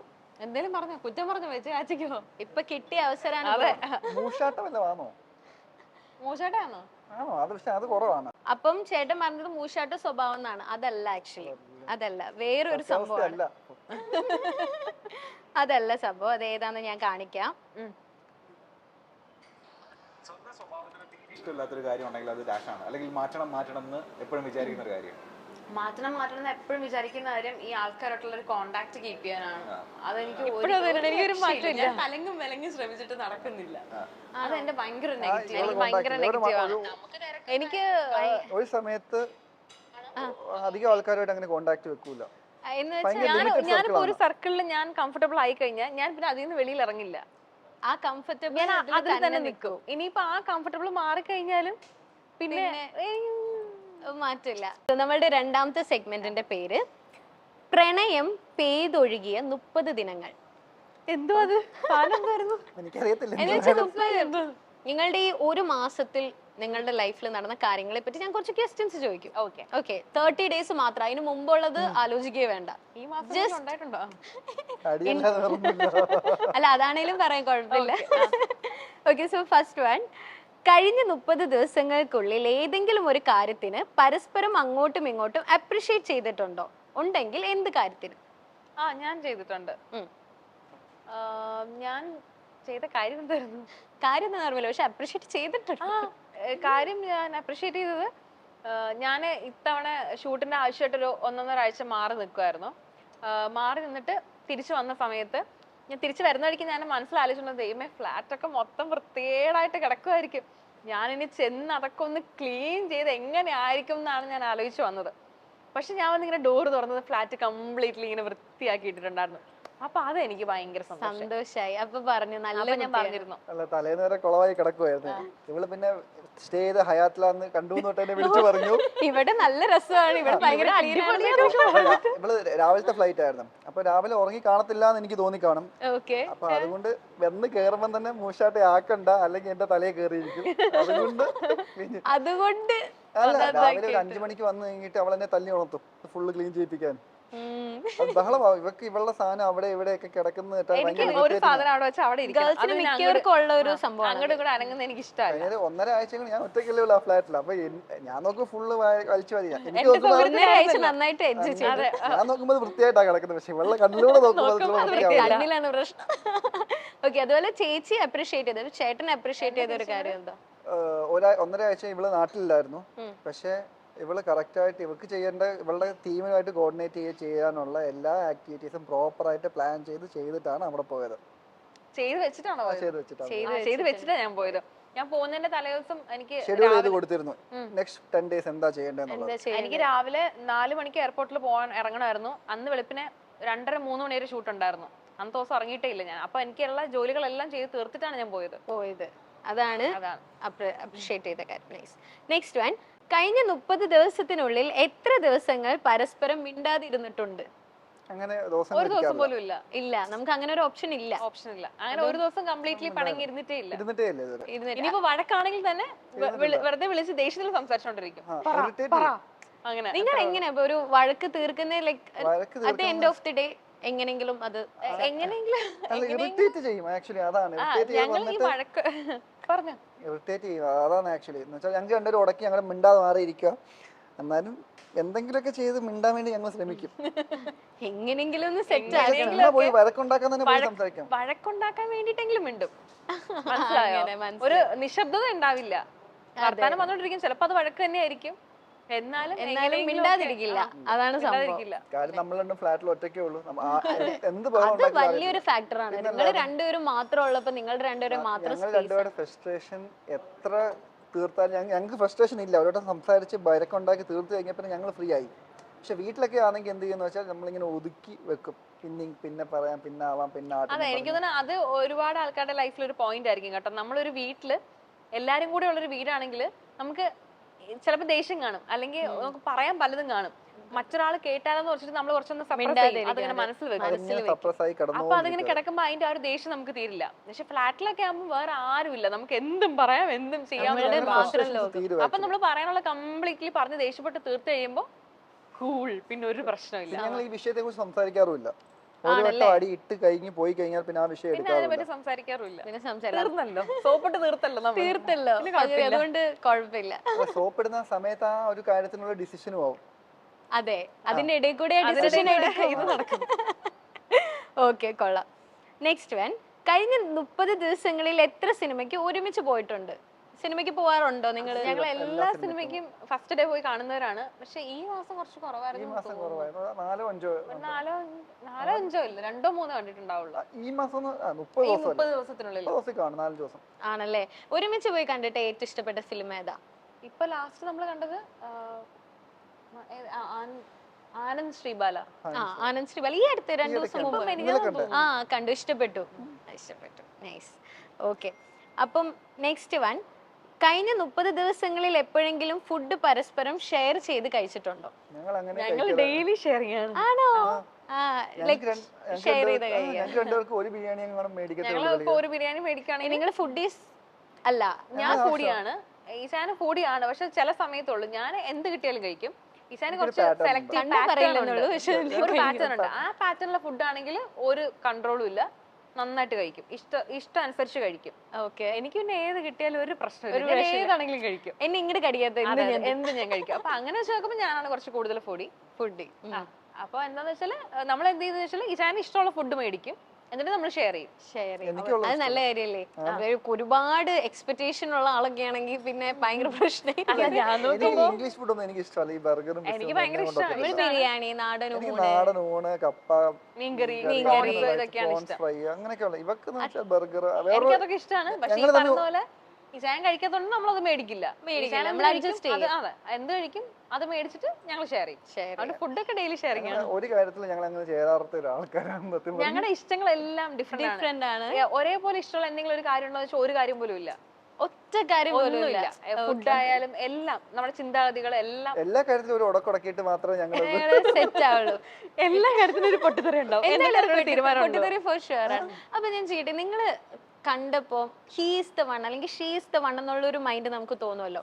എന്തേലും പറഞ്ഞോ, കുറ്റം പറഞ്ഞോ, വെച്ച് കാച്ചിക്കോ. ഇപ്പൊ കിട്ടിയ അവസരമാണ്. അതെ. മൂഷാട്ടം വല്ലതും ആണോ? മോശമായിട്ടാണോ? ആണോ? അത് പക്ഷെ അത് കുറവാണ്. അപ്പം ചേട്ടൻ പറഞ്ഞത് മൂശാട്ട സ്വഭാവം എന്നാണ്. അതല്ല ആക്ച്വലി, അതല്ല, വേറൊരു സംഭവമാണ്. അല്ല അതല്ല സംഭവം. അത് ഏതാന്ന് ഞാൻ കാണിക്കാം. ഇഷ്ടമില്ലാത്തൊരു കാര്യം ഉണ്ടെങ്കിൽ അത് ഡാഷാണ്, അല്ലെങ്കിൽ മാറ്റണം എന്ന് എപ്പോഴും വിചാരിക്കുന്ന ഒരു കാര്യം. മാറ്റണം എന്ന് എപ്പോഴും വിചാരിക്കുന്ന കാര്യം ഈ ആൾക്കാരായിട്ടുള്ള ഒരു കോണ്ടാക്ട് കീപ്പ് ചെയ്യാനാണ്. അതെനിക്ക് ഞാൻ തലങ്ങും വിലങ്ങും ശ്രമിച്ചിട്ട് നടക്കുന്നില്ല. അതെന്റെ ഭയങ്കര നെഗറ്റീവ് ആണ്. എനിക്ക് ഒരു സമയത്ത് അധികം ആൾക്കാരുമായിട്ട് അങ്ങനെ കോണ്ടാക്ട് വെക്കൂല. ഞാനിപ്പോ ഒരു സർക്കിളിൽ ഞാൻ കംഫർട്ടബിൾ ആയി കഴിഞ്ഞാൽ ഞാൻ പിന്നെ അതിൽ നിന്ന് വെളിയിൽ ഇറങ്ങില്ല. ആ കംഫർട്ടബിൾ ഞാൻ അതിൽ തന്നെ നിൽക്കും. ഇനിയിപ്പോ ആ കംഫർട്ടബിൾ മാറിക്കഴിഞ്ഞാലും പിന്നെ മാറ്റില്ല. നമ്മളുടെ രണ്ടാമത്തെ സെഗ്മെന്റിന്റെ പേര് പ്രണയം പെയ്തൊഴുകിയ 30 ദിനങ്ങൾ. എന്തോ അത് എനിക്കറിയത്തില്ല. നിങ്ങളുടെ ഈ ഒരു മാസത്തിൽ നിങ്ങളുടെ ലൈഫിൽ നടന്ന കാര്യങ്ങളെ പറ്റി ഞാൻ കുറച്ച് ക്വസ്റ്റ്യൻസ് ചോദിക്കും. ഓക്കെ 30 ഡേയ്സ് മാത്രം, അതിന് മുമ്പുള്ളത് ആലോചിക്കുകയേ വേണ്ട. ഈ മാസം ഉണ്ടായിട്ടുണ്ടോ? അല്ല അതാണേലും പറയാൻ കുഴപ്പമില്ല. ഓക്കെ, സോ ഫസ്റ്റ് വൺ, കഴിഞ്ഞ 30 ദിവസങ്ങൾക്കുള്ളിൽ ഏതെങ്കിലും ഒരു കാര്യത്തിന് പരസ്പരം അങ്ങോട്ടും ഇങ്ങോട്ടും അപ്രിഷിയേറ്റ് ചെയ്തിട്ടുണ്ടോ? ഉണ്ടെങ്കിൽ എന്ത് കാര്യത്തിന്? ഞാൻ ചെയ്തിട്ടുണ്ട്. ഞാൻ ചെയ്ത കാര്യം എന്തായിരുന്നു? കാര്യം ഒന്നും അറിയില്ല, പക്ഷെ അപ്രിഷിയേറ്റ് ചെയ്തിട്ടുണ്ട്. കാര്യം ഞാൻ അപ്രിഷിയേറ്റ് ചെയ്തത്, ഞാൻ ഇത്തവണ ഷൂട്ടിന്റെ ആവശ്യമായിട്ടൊരു 1.5 ആഴ്ച മാറി നിൽക്കുമായിരുന്നു. മാറി നിന്നിട്ട് തിരിച്ചു വന്ന സമയത്ത് ഞാൻ തിരിച്ചു വരുന്ന വഴിക്ക് ഞാൻ മനസ്സിലാലോചിച്ചിട്ടുണ്ട്, ദൈവമേ ഫ്ലാറ്റ് ഒക്കെ മൊത്തം വൃത്തികേടായിട്ട് കിടക്കുമായിരിക്കും, ഞാനിനി ചെന്ന് അതൊക്കെ ഒന്ന് ക്ലീൻ ചെയ്ത് എങ്ങനെ ആയിരിക്കും എന്നാണ് ഞാൻ ആലോചിച്ച് വന്നത്. പക്ഷെ ഞാൻ വന്നിങ്ങനെ ഡോർ തുറന്നത് ഫ്ലാറ്റ് കംപ്ലീറ്റ്ലി ഇങ്ങനെ വൃത്തിയാക്കിയിട്ടുണ്ടായിരുന്നു. അപ്പൊ അത് എനിക്ക് ഭയങ്കര സന്തോഷായി. അപ്പൊ പറഞ്ഞു നല്ല, ഞാൻ പറഞ്ഞിരുന്നു. അല്ല തലേന്ന് വരെ കുളമായി കിടക്കുമായിരുന്നു. ഇവള് പിന്നെ സ്റ്റേ ചെയ്ത് ഹയാത്തിലാന്ന് കണ്ടു തൊട്ട് എന്നെ വിളിച്ചു പറഞ്ഞു. ഇവിടെ നല്ല രസമാണ്, ഇവിടെ ഭയങ്കര ഇവള് രാവിലത്തെ ഫ്ലൈറ്റ് ആയിരുന്നു. അപ്പൊ രാവിലെ ഉറങ്ങി കാണത്തില്ല എന്ന് എനിക്ക് തോന്നി കാണും. അപ്പൊ അതുകൊണ്ട് വന്ന് കേറുമ്പോ തന്നെ മൂശാട്ടെ ആക്കണ്ട, അല്ലെങ്കിൽ എന്റെ തലയെ കേറിയിരിക്കും. അതുകൊണ്ട് അല്ല, രാവിലെ ഒരു 5 മണിക്ക് വന്നു കഴിഞ്ഞിട്ട് അവൾ എന്നെ തല്ലി ഉണർത്തും ഫുള്ള് ക്ലീൻ ചെയ്യിപ്പിക്കാൻ. ബഹളമാവും. ഇവക്ക് ഇവളുടെ സാധനം അവിടെ ഇവിടെയൊക്കെ കിടക്കുന്ന ഒരു സാധനം അവിടെ വെച്ച് അവിടെ അങ്ങോട്ട് അനങ്ങുന്ന എനിക്ക് ഇഷ്ടമല്ല. 1.5 ആഴ്ച ഞാൻ ഒറ്റയ്ക്കല്ലേ ഉള്ളൂ ആ ഫ്ലാറ്റിൽ. അപ്പൊ ഞാൻ നോക്കും ഫുള്ള് വലിച്ചു വരിക. ഞാൻ നോക്കുമ്പോൾ വൃത്തിയായിട്ടാ കിടക്കുന്നത്, പക്ഷെ ഇവളുടെ കണ്ണിലൂടെ കണ്ണിലാണ് പ്രശ്നം. ഓക്കെ, അതുപോലെ ചേച്ചി അപ്രീഷിയേറ്റ് ചെയ്തത്, ചേട്ടൻ അപ്രീഷിയേറ്റ് ചെയ്ത ഒരു കാര്യം എന്താ? 1.5 ആഴ്ച ഇവള് നാട്ടിലില്ലായിരുന്നു. പക്ഷെ ഇവള് കറക്റ്റ് ആയിട്ട് ഇവർക്ക് ചെയ്യേണ്ട, ഇവളുടെ ടീമുമായിട്ട് കോർഡിനേറ്റ് ചെയ്യാനുള്ള എല്ലാ ആക്ടിവിറ്റീസും പ്രോപ്പർ ആയിട്ട് പ്ലാൻ ചെയ്തിട്ടാണ് അവിടെ പോയത്. ചെയ്ത് വെച്ചിട്ടാണ് ഞാൻ പോയത്. ഞാൻ പോകുന്നതിന്റെ തലേദിവസം എനിക്ക് ഷെഡ്യൂൾ ചെയ്ത് കൊടുത്തിരുന്നു, നെക്സ്റ്റ് 10 ഡേയ്സ് എന്താ ചെയ്യേണ്ടതെന്നുള്ളത്. എനിക്ക് രാവിലെ 4 മണിക്ക് എയർപോർട്ടിൽ പോകാൻ ഇറങ്ങണമായിരുന്നു. അന്ന് വെളുപ്പിനെ 2:30-3 മണി വരെ ഷൂട്ട് ഉണ്ടായിരുന്നു. അന്ന് ദിവസം ഇറങ്ങിയിട്ടേ ഇല്ല ഞാൻ. അപ്പൊ എനിക്കുള്ള ജോലികളെല്ലാം ചെയ്ത് തീർത്തിട്ടാണ് ഞാൻ പോയത്. അതാണ് അപ്രീഷിയേറ്റ് ചെയ്ത കാര്യം. നെക്സ്റ്റ് വൺ, കഴിഞ്ഞ 30 ദിവസത്തിനുള്ളിൽ എത്ര ദിവസങ്ങൾ പരസ്പരം മിണ്ടാതിരുന്നിട്ടുണ്ട്? അങ്ങനെ ഒരു ദിവസം പോലും ഇല്ല. ഇല്ല, നമുക്ക് അങ്ങനെ ഒരു ഓപ്ഷൻ ഇല്ല. അങ്ങനെ ഒരു ദിവസം കംപ്ലീറ്റ്ലി പണങ്ങി ഇരുന്നിട്ടേ ഇല്ല. ഇനിയിപ്പോ വഴക്കാണെങ്കിൽ തന്നെ വെറുതെ വിളിച്ച് ദേഷ്യത്തിൽ സംസാരിച്ചോണ്ടിരിക്കും. അങ്ങനെ നിങ്ങൾ എങ്ങനെയാ ഒരു വഴക്ക് തീർക്കുന്ന? Like at the end of the day എങ്ങനെങ്കിലും അത് ഇറിറ്റേറ്റ് ചെയ്യും ആക്ച്വലി. അതാണ് ഇറിറ്റേറ്റ് ചെയ്യും, അതാണ് ആക്ച്വലി. എന്ന് വെച്ചാൽ ഞങ്ങൾക്ക് രണ്ടുപേരും ഉടക്കി ഞങ്ങൾ മിണ്ടാതെ മാറിയിരിക്കുക. എന്നാലും എന്തെങ്കിലുമൊക്കെ ചെയ്ത് മിണ്ടാൻ വേണ്ടി ഞങ്ങൾ ശ്രമിക്കും. എങ്ങനെങ്കിലും ഒന്ന് സെറ്റ് പോയി വഴക്കുണ്ടാക്കാൻ തന്നെ പോയി സംസാരിക്കാം. വഴക്കുണ്ടാക്കാൻ വേണ്ടിട്ടെങ്കിലും മിണ്ടും. ഒരു നിശബ്ദത ഉണ്ടാവില്ല. വർത്താനം വന്നോണ്ടിരിക്കും. ചിലപ്പോ അത് വഴക്ക് തന്നെ ആയിരിക്കും, എന്നാലും മിണ്ടാതിരിക്കില്ല. അതാണ് സംഭവം. കാര്യം നമ്മൾ രണ്ടും ഫ്ലാറ്റിൽ ഒറ്റയ്ക്കേ ഉള്ളൂ. അത് വലിയൊരു ഫാക്ടറാണ്. നിങ്ങൾ രണ്ടുപേരും മാത്രം ഉള്ളപ്പോ നിങ്ങളുടെ രണ്ടുപേരും മാത്രം രണ്ടുപേരുടെ ഫ്രസ്ട്രേഷൻ എത്ര തീർത്താൽ ഞങ്ങൾക്ക് ഫ്രസ്ട്രേഷൻ ഇല്ല. അവരോട് സംസാരിച്ച് ബരക്കുണ്ടാക്കി തീർത്ത് കഴിഞ്ഞാൽ പിന്നെ ഞങ്ങൾ ഫ്രീ ആയി. പക്ഷെ വീട്ടിലൊക്കെ ആണെങ്കിൽ എന്ത് ചെയ്യുന്ന വെച്ചാൽ നമ്മളിങ്ങനെ ഒതുക്കി വെക്കും. പിന്നെ പറയാം, പിന്നെ ആവാം, പിന്നെ ആട്ടെ. അതെ, എനിക്ക് തോന്നുന്നു അത് ഒരുപാട് ആൾക്കാരുടെ ലൈഫിൽ ഒരു പോയിന്റ് ആയിരിക്കും കേട്ടോ. നമ്മളൊരു വീട്ടില് എല്ലാരും കൂടെ ഉള്ളൊരു വീടാണെങ്കിൽ നമുക്ക് ചിലപ്പോൾ ദേഷ്യം കാണും, അല്ലെങ്കിൽ നമുക്ക് പറയാൻ പലതും കാണും. മറ്റൊരാൾ കേട്ടാലെന്ന് വെച്ചിട്ട് നമ്മൾ കുറച്ചൊന്ന് അതിങ്ങനെ മനസ്സിൽ വെക്കും. അപ്പൊ അതിങ്ങനെ കിടക്കുമ്പോ അതിന്റെ ആ ഒരു ദേഷ്യം നമുക്ക് തീരില്ല. പക്ഷെ ഫ്ലാറ്റിലൊക്കെ ആകുമ്പോൾ വേറെ ആരുമില്ല, നമുക്ക് എന്തും പറയാം, എന്തും ചെയ്യാം. അപ്പൊ നമ്മൾ പറയാനുള്ള കംപ്ലീറ്റ്ലി പറഞ്ഞ് ദേഷ്യപ്പെട്ട് തീർത്ത് കഴിയുമ്പോ കൂൾ, പിന്നെ ഒരു പ്രശ്നമില്ല. ഞങ്ങൾ ഈ വിഷയത്തെ കുറിച്ച് സംസാരിക്കാറുമില്ല. ഒരു വട്ടം അടി ഇട്ട് കഴിഞ്ഞ് പോയി കഴിഞ്ഞാൽ പിന്നെ ആ വിഷയം അതിനെപ്പറ്റി സംസാരിക്കാറുമില്ല. തീർന്നല്ലോ, സോപ്പിട്ട് തീർത്തല്ലോ. അതുകൊണ്ട് കുഴപ്പമില്ല. സോപ്പിടുന്ന സമയത്ത് ആ ഒരു കാര്യത്തിനുള്ള ഡിസിഷനും ആവും. അതെ, അതിന്റെ ഇടയിൽ കൂടെ നടക്കും. ഓക്കെ, കൊള്ളാം. നെക്സ്റ്റ് വൺ, കഴിഞ്ഞ 30 ദിവസങ്ങളിൽ എത്ര സിനിമയ്ക്ക് ഒരുമിച്ച് പോയിട്ടുണ്ട്? സിനിമയ്ക്ക് പോവാറുണ്ടോ നിങ്ങൾ? ഞങ്ങൾ എല്ലാ സിനിമയ്ക്കും ഫസ്റ്റ് ഡേ പോയി കാണുന്നവരാണ്. പക്ഷെ ഈ മാസം കുറച്ച് കുറവായിരുന്നു. നാലോ അഞ്ചോ ഇല്ല, 2-3 കണ്ടിട്ടുണ്ടാവുള്ളൂ. ഈ മാസം 30 ദിവസത്തിനുള്ളിൽ ആണല്ലേ? ഒരുമിച്ച് പോയി കണ്ടിട്ട് ഏറ്റവും ഇഷ്ടപ്പെട്ട ഫിലിം ഏതാ? ഇപ്പൊ ലാസ്റ്റ് നമ്മൾ കണ്ടത് ആനന്ദ് ശ്രീബാല. ആനന്ദ് ശ്രീബാല ഈ അടുത്ത് 2 ദിവസം മുമ്പ് കണ്ടു, ഇഷ്ടപ്പെട്ടു. നൈസ്. ഓക്കെ, അപ്പം നെക്സ്റ്റ് വൺ, കഴിഞ്ഞ 30 ദിവസങ്ങളിൽ എപ്പോഴെങ്കിലും ഫുഡ് പരസ്പരം ഷെയർ ചെയ്ത് കഴിച്ചിട്ടുണ്ടോ? ഞങ്ങൾ ഡെയിലി ഷെയറിംഗ് ആണ്. ആണോ? ഷെയർ ചെയ്ത് ഞങ്ങൾ ഒരു ബിരിയാണി മേടിക്കുകയാണെങ്കിൽ നിങ്ങൾ ഫുഡീസ് അല്ല? ഞാൻ ഫുഡിയാണ്, ഈശാന് ഫുഡിയാണ്. പക്ഷെ ചില സമയത്തുള്ളൂ ഞാൻ എന്ത് കിട്ടിയാലും കഴിക്കും. ഈശാന് കുറച്ച് സെലക്റ്റീവ് ഒരു പാറ്റേൺ ഉണ്ട്. ആ പാറ്റേണിലെ ഫുഡ് ആണെങ്കിൽ ഒരു കൺട്രോളും ഇല്ല, നന്നായിട്ട് കഴിക്കും, ഇഷ്ടം അനുസരിച്ച് കഴിക്കും. ഓക്കെ, എനിക്ക് പിന്നെ ഏത് കിട്ടിയാലും ഒരു പ്രശ്നമില്ല, ഏതാണെങ്കിലും കഴിക്കും. എന്നെ ഇങ്ങോട്ട് കടിയാത്ത എന്ത് ഞാൻ കഴിക്കും. അപ്പൊ അങ്ങനെ വെച്ച് നോക്കുമ്പോൾ ഞാനാണ് കുറച്ച് കൂടുതൽ ഫുഡി. അപ്പൊ എന്താന്ന് വെച്ചാൽ നമ്മൾ എന്ത് ചെയ്തെന്ന് വെച്ചാൽ ഈശാന് ഇഷ്ടമുള്ള ഫുഡ് മേടിക്കും, എന്നിട്ട് നമ്മൾ ഷെയർ ചെയ്യും. അത് നല്ല കാര്യല്ലേ? ഒരുപാട് എക്സ്പെക്ടേഷൻ ഉള്ള ആളൊക്കെ ആണെങ്കിൽ പിന്നെ ഭയങ്കര പ്രശ്നം. ഇംഗ്ലീഷ് ഫുഡ് ഒന്നും എനിക്ക് ഇഷ്ടമല്ല. ഈ ബർഗറും എനിക്ക് ഭയങ്കര ഇഷ്ടമാണ്. ബിരിയാണി, നാടൻ ഊണ്, കപ്പ, മീൻകറി, ഇതൊക്കെയാണ് ഇഷ്ടം. ഫ്രൈ, അങ്ങനെയൊക്കെയുള്ള ഇവക്ക് ബർഗർ എനിക്കതൊക്കെ ഇഷ്ടമാണ്. പക്ഷെ ഈ പറഞ്ഞ പോലെ ഈശാൻ കഴിക്കാത്തോണ്ട് നമ്മളത് മേടിക്കില്ല. എന്ത് കഴിക്കും അത് മേടിച്ചിട്ട് ഞങ്ങൾ ഷെയർ ചെയ്യും. അതുകൊണ്ട് ഫുഡൊക്കെ ഡെയിലി ഷെയറിംഗ് ആണ്. ഒരു കാര്യത്തിൽ ഞങ്ങൾ അങ്ങനെ ചേരാത്ത ഒരാൾക്കാരാണ്. ഞങ്ങളുടെ ഇഷ്ടങ്ങളെല്ലാം ഡിഫറെന്റ് ആണ്. ഒരേപോലെ ഇഷ്ടമുള്ള എന്തെങ്കിലും ഒരു കാര്യം ഉണ്ടോ എന്ന് വെച്ചാൽ ഒരു കാര്യം പോലും ഇല്ല. ഒറ്റ കാര്യം പോലും ഇല്ല. ഫുഡ് ആയാലും എല്ലാം നമ്മുടെ ചിന്താഗതികൾ എല്ലാം എല്ലാ കാര്യത്തിലും ഒരു ഉടക്കുടക്കിയിട്ട് മാത്രമേ ഞങ്ങൾ സെറ്റ് ആവുള്ളൂ. എല്ലാ കാര്യത്തിലും ഒരു പൊട്ടിത്തെറി ഉണ്ടാവും. പൊട്ടിത്തെറി ഫോർ ഷുവർ ആണ്. അപ്പൊ ഞാൻ ചെയ്യട്ടെ, നിങ്ങള് കണ്ടപ്പോ ഹീസ് ദ വൺ അല്ലെങ്കിൽ ഷീസ് ദ വൺ എന്നുള്ള ഒരു മൈൻഡ് നമുക്ക് തോന്നുമല്ലോ,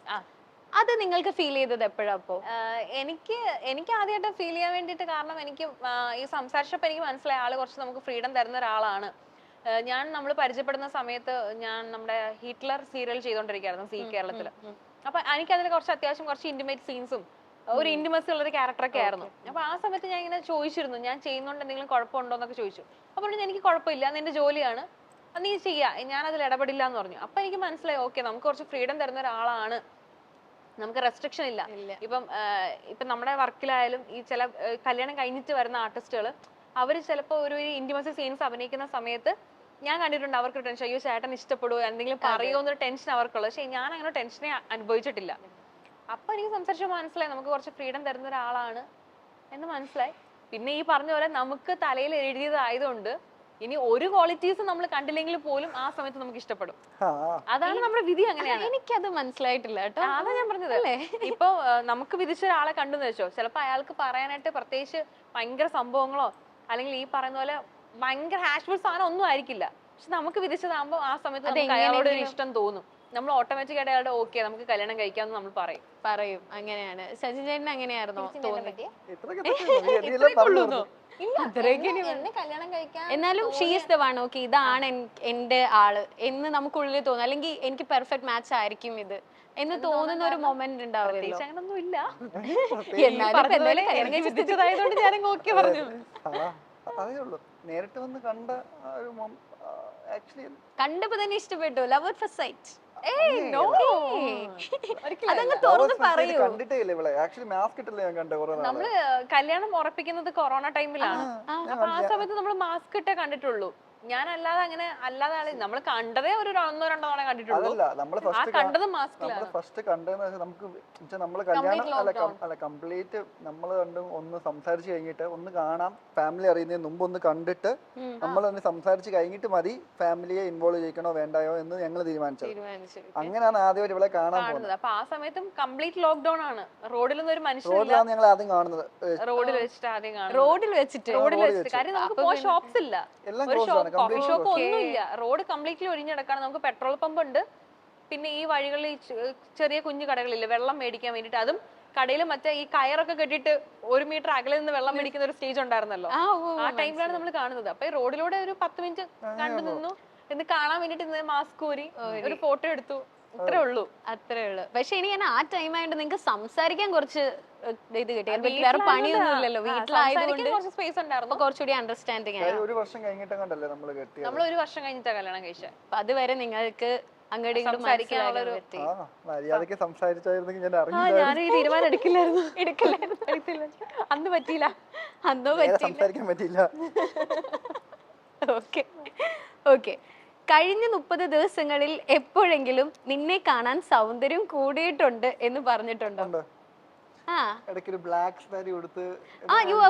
അത് നിങ്ങൾക്ക് ഫീൽ ചെയ്തത് എപ്പോഴാ? അപ്പോ എനിക്ക് ആദ്യമായിട്ട് ഫീൽ ചെയ്യാൻ വേണ്ടിയിട്ട് കാരണം എനിക്ക് ഈ സംസാരിച്ചപ്പോൾ എനിക്ക് മനസ്സിലായ ആള് കുറച്ച് നമുക്ക് ഫ്രീഡം തരുന്ന ഒരാളാണ്. നമ്മൾ പരിചയപ്പെടുന്ന സമയത്ത് ഞാൻ നമ്മുടെ ഹിറ്റ്ലർ സീരിയൽ ചെയ്തോണ്ടിരിക്കുകയായിരുന്നു സീ കേരളത്തില്. അപ്പൊ എനിക്ക് അതിൽ അത്യാവശ്യം കുറച്ച് ഇന്റിമേറ്റ് സീൻസും ഒരു ഇന്റിമസി ഉള്ള ഒരു ക്യാരക്ടറൊക്കെ ആയിരുന്നു. അപ്പൊ ആ സമയത്ത് ഞാൻ ഇങ്ങനെ ചോദിച്ചിരുന്നു, ഞാൻ ചെയ്യുന്നോണ്ട് എന്തെങ്കിലും കുഴപ്പമുണ്ടോ എന്നൊക്കെ ചോദിച്ചു. അപ്പൊ എനിക്ക് കുഴപ്പമില്ല, അതെന്റെ ജോലിയാണ്, നീ ചെയ്യാ, ഞാൻ അതിൽ ഇടപെടില്ല എന്ന് പറഞ്ഞു. അപ്പൊ എനിക്ക് മനസ്സിലായി, ഓക്കെ, നമുക്ക് കുറച്ച് ഫ്രീഡം തരുന്ന ഒരാളാണ്, നമുക്ക് റെസ്ട്രിക്ഷൻ ഇല്ല. ഇപ്പം നമ്മുടെ വർക്കിലായാലും ഈ ചില കല്യാണം കഴിഞ്ഞിട്ട് വരുന്ന ആർട്ടിസ്റ്റുകൾ അവര് ചിലപ്പോൾ ഒരു ഇന്റിമസി സീൻസ് അഭിനയിക്കുന്ന സമയത്ത് ഞാൻ കണ്ടിട്ടുണ്ട് അവർക്ക് ടെൻഷൻ, അയ്യോ ചേട്ടൻ ഇഷ്ടപ്പെടുവോ, എന്തെങ്കിലും പറയുമോ എന്നൊരു ടെൻഷൻ അവർക്കുള്ളത്. പക്ഷെ ഞാൻ അങ്ങനെ ടെൻഷനെ അനുഭവിച്ചിട്ടില്ല. അപ്പൊ എനിക്ക് സംസാരിച്ച് മനസ്സിലായി നമുക്ക് കുറച്ച് ഫ്രീഡം തരുന്ന ഒരാളാണ് എന്ന് മനസ്സിലായി. പിന്നെ ഈ പറഞ്ഞ പോലെ നമുക്ക് തലയിൽ എഴുതിയതായതുകൊണ്ട് ഇനി ഒരു ക്വാളിറ്റീസ് നമ്മൾ കണ്ടില്ലെങ്കിൽ പോലും ആ സമയത്ത് നമുക്ക് ഇഷ്ടപ്പെടും. അതാണ് നമ്മുടെ വിധി. അങ്ങനെയാണ്. എനിക്കത് മനസ്സിലായിട്ടില്ല കേട്ടോ. അതാ ഞാൻ പറഞ്ഞത്. ഇപ്പൊ നമുക്ക് വിധിച്ച ഒരാളെ കണ്ടെന്ന് വെച്ചോ, ചിലപ്പോ അയാൾക്ക് പറയാനായിട്ട് പ്രത്യേകിച്ച് ഭയങ്കര സംഭവങ്ങളോ അല്ലെങ്കിൽ ഈ പറയുന്ന പോലെ ഭയങ്കര ഹാഷ്ഫുൾ സാധനം ഒന്നും ആയിരിക്കില്ല. പക്ഷെ നമുക്ക് വിധിച്ചതാകുമ്പോ ആ സമയത്ത് നമുക്ക് അയാളോട് ഒരു ഇഷ്ടം തോന്നും. നമ്മൾ ഓട്ടോമാറ്റിക് ആയിട്ട് അയാളുടെ ഓക്കെ നമുക്ക് കല്യാണം കഴിക്കാമെന്ന് നമ്മൾ പറയും. അങ്ങനെയാണ്. സച്ചിൻ ചേട്ടൻ അങ്ങനെയായിരുന്നോ തോന്നി? എന്നാലും ഷീസ് ദ വൺ, ഓക്കെ, ഇതാണ് എന്റെ ആള് എന്ന് നമുക്കുള്ളിൽ തോന്നും, അല്ലെങ്കിൽ എനിക്ക് പെർഫെക്റ്റ് മാച്ച് ആയിരിക്കും ഇത് എന്ന് തോന്നുന്ന ഒരു മൊമെന്റ് ഉണ്ടാവില്ല. അങ്ങനൊന്നും ഇല്ല. നേരിട്ട് വന്ന് കണ്ടപ്പോ തന്നെ ഇഷ്ടപ്പെട്ടു, ലവ് അറ്റ് ഫസ്റ്റ് സൈറ്റ്. നമ്മള് കല്യാണം ഉറപ്പിക്കുന്നത് കൊറോണ ടൈമിലാണ്. അപ്പൊ ആ സമയത്ത് നമ്മൾ മാസ്ക് ഇട്ടേ കണ്ടിട്ടുള്ളൂ. ഞാൻ അല്ലാതെ അങ്ങനെ അല്ലാതെ നമ്മൾ കണ്ടതേ ഒരു 1-2 തവണ കണ്ടിട്ടുള്ളൂ. അതല്ല നമ്മള് ആ കണ്ടത് മാസ്കിലാണ്. നമ്മള് ഫസ്റ്റ് കണ്ടതെന്ന് വെച്ചാൽ നമുക്ക് നമ്മള് കല്യാണം അല്ല കംപ്ലീറ്റ് നമ്മൾ കണ്ടും ഒന്ന് സംസാരിച്ച് കഴിഞ്ഞിട്ട് ഒന്ന് കാണാം, ഫാമിലി അറിയുന്നതിന് മുമ്പ് ഒന്ന് കണ്ടിട്ട് നമ്മളൊന്ന് സംസാരിച്ച് കഴിഞ്ഞിട്ട് മതി ഫാമിലിയെ ഇൻവോൾവ് ചെയ്യിക്കണോ വേണ്ടായോ എന്ന് ഞങ്ങൾ തീരുമാനിച്ചത്. അങ്ങനെയാണ് ആദ്യമായിട്ട് ഇവിടെ കാണാൻ പോകുന്നത്. അപ്പൊ ആ സമയത്തും കംപ്ലീറ്റ് ലോക്ക്ഡൌൺ ആണ്. റോഡിലൊന്നും ഒരു മനുഷ്യനില്ല. റോഡിലാണ് ഞങ്ങൾ ആദ്യം കാണുന്നത്. റോഡിൽ വെച്ചിട്ട് ആദ്യം കാണുന്നത്. റോഡിൽ വെച്ചിട്ട് കാര്യം നമുക്ക് പോകാൻ ഷോപ്സ് ഇല്ല, ഒരു കോഫി ഷോപ്പ് ഒന്നുമില്ല. റോഡ് കംപ്ലീറ്റ്ലി ഒഴിഞ്ഞിടക്കാണ്. നമുക്ക് പെട്രോൾ പമ്പ് ഉണ്ട്, പിന്നെ ഈ വഴികളിൽ ചെറിയ കുഞ്ഞു കടകളില്ല വെള്ളം മേടിക്കാൻ വേണ്ടിട്ട്. അതും കടയിൽ മറ്റേ ഈ കയറൊക്കെ കെട്ടിട്ട് 1 മീറ്റർ അകലെ നിന്ന് വെള്ളം മേടിക്കുന്ന ഒരു സ്റ്റേജ് ഉണ്ടായിരുന്നല്ലോ. ആ ടൈമിലാണ് നമ്മൾ കാണുന്നത്. അപ്പൊ ഈ റോഡിലൂടെ ഒരു 10 മിനിറ്റ് കണ്ടു നിന്നു, എന്ന് കാണാൻ വേണ്ടിട്ട് മാസ്ക് ഊരി ഒരു ഫോട്ടോ എടുത്തു, അത്രേ ഉള്ളൂ. പക്ഷെ ഇനി ഞാൻ ആ ടൈം ആയിട്ട് നിങ്ങൾക്ക് സംസാരിക്കാൻ കുറച്ച് ഇത് കിട്ടിയ വേറെ പണിയൊന്നും ഇല്ലല്ലോ, വീട്ടിലായതുകൊണ്ട് കുറച്ച് സ്പേസ് ഉണ്ടായിരുന്നു, കുറച്ചുകൂടി അണ്ടർസ്റ്റാൻഡിങ് ആണ്. ഒരു വർഷം കഴിഞ്ഞിട്ട് കണ്ടല്ലേ നമ്മള് കെട്ടിയത്. നമ്മൾ 1 വർഷം കഴിഞ്ഞിട്ടാ കല്യാണം കഴിച്ചത്. അപ്പൊ അതുവരെ നിങ്ങൾക്ക് അങ്ങോട്ടും ഇങ്ങോട്ടും സംസാരിക്കാനുള്ള ഒരു മര്യാദക്ക് സംസാരിച്ചായിരുന്നെങ്കിൽ ഞാൻ ഞാൻ ഈ തീരുമാനം എടുക്കില്ലായിരുന്നു. അന്ന് പറ്റിയില്ല. സംസാരിക്കാൻ പറ്റിയില്ല. ഓക്കെ കഴിഞ്ഞ 30 ദിവസങ്ങളിൽ എപ്പോഴെങ്കിലും നിന്നെ കാണാൻ സൗന്ദര്യം കൂടിയിട്ടുണ്ട് എന്ന് പറഞ്ഞിട്ടുണ്ടോ? ഇടയ്ക്കൊരു ബ്ലാക്ക് സാരി കൊടുത്ത്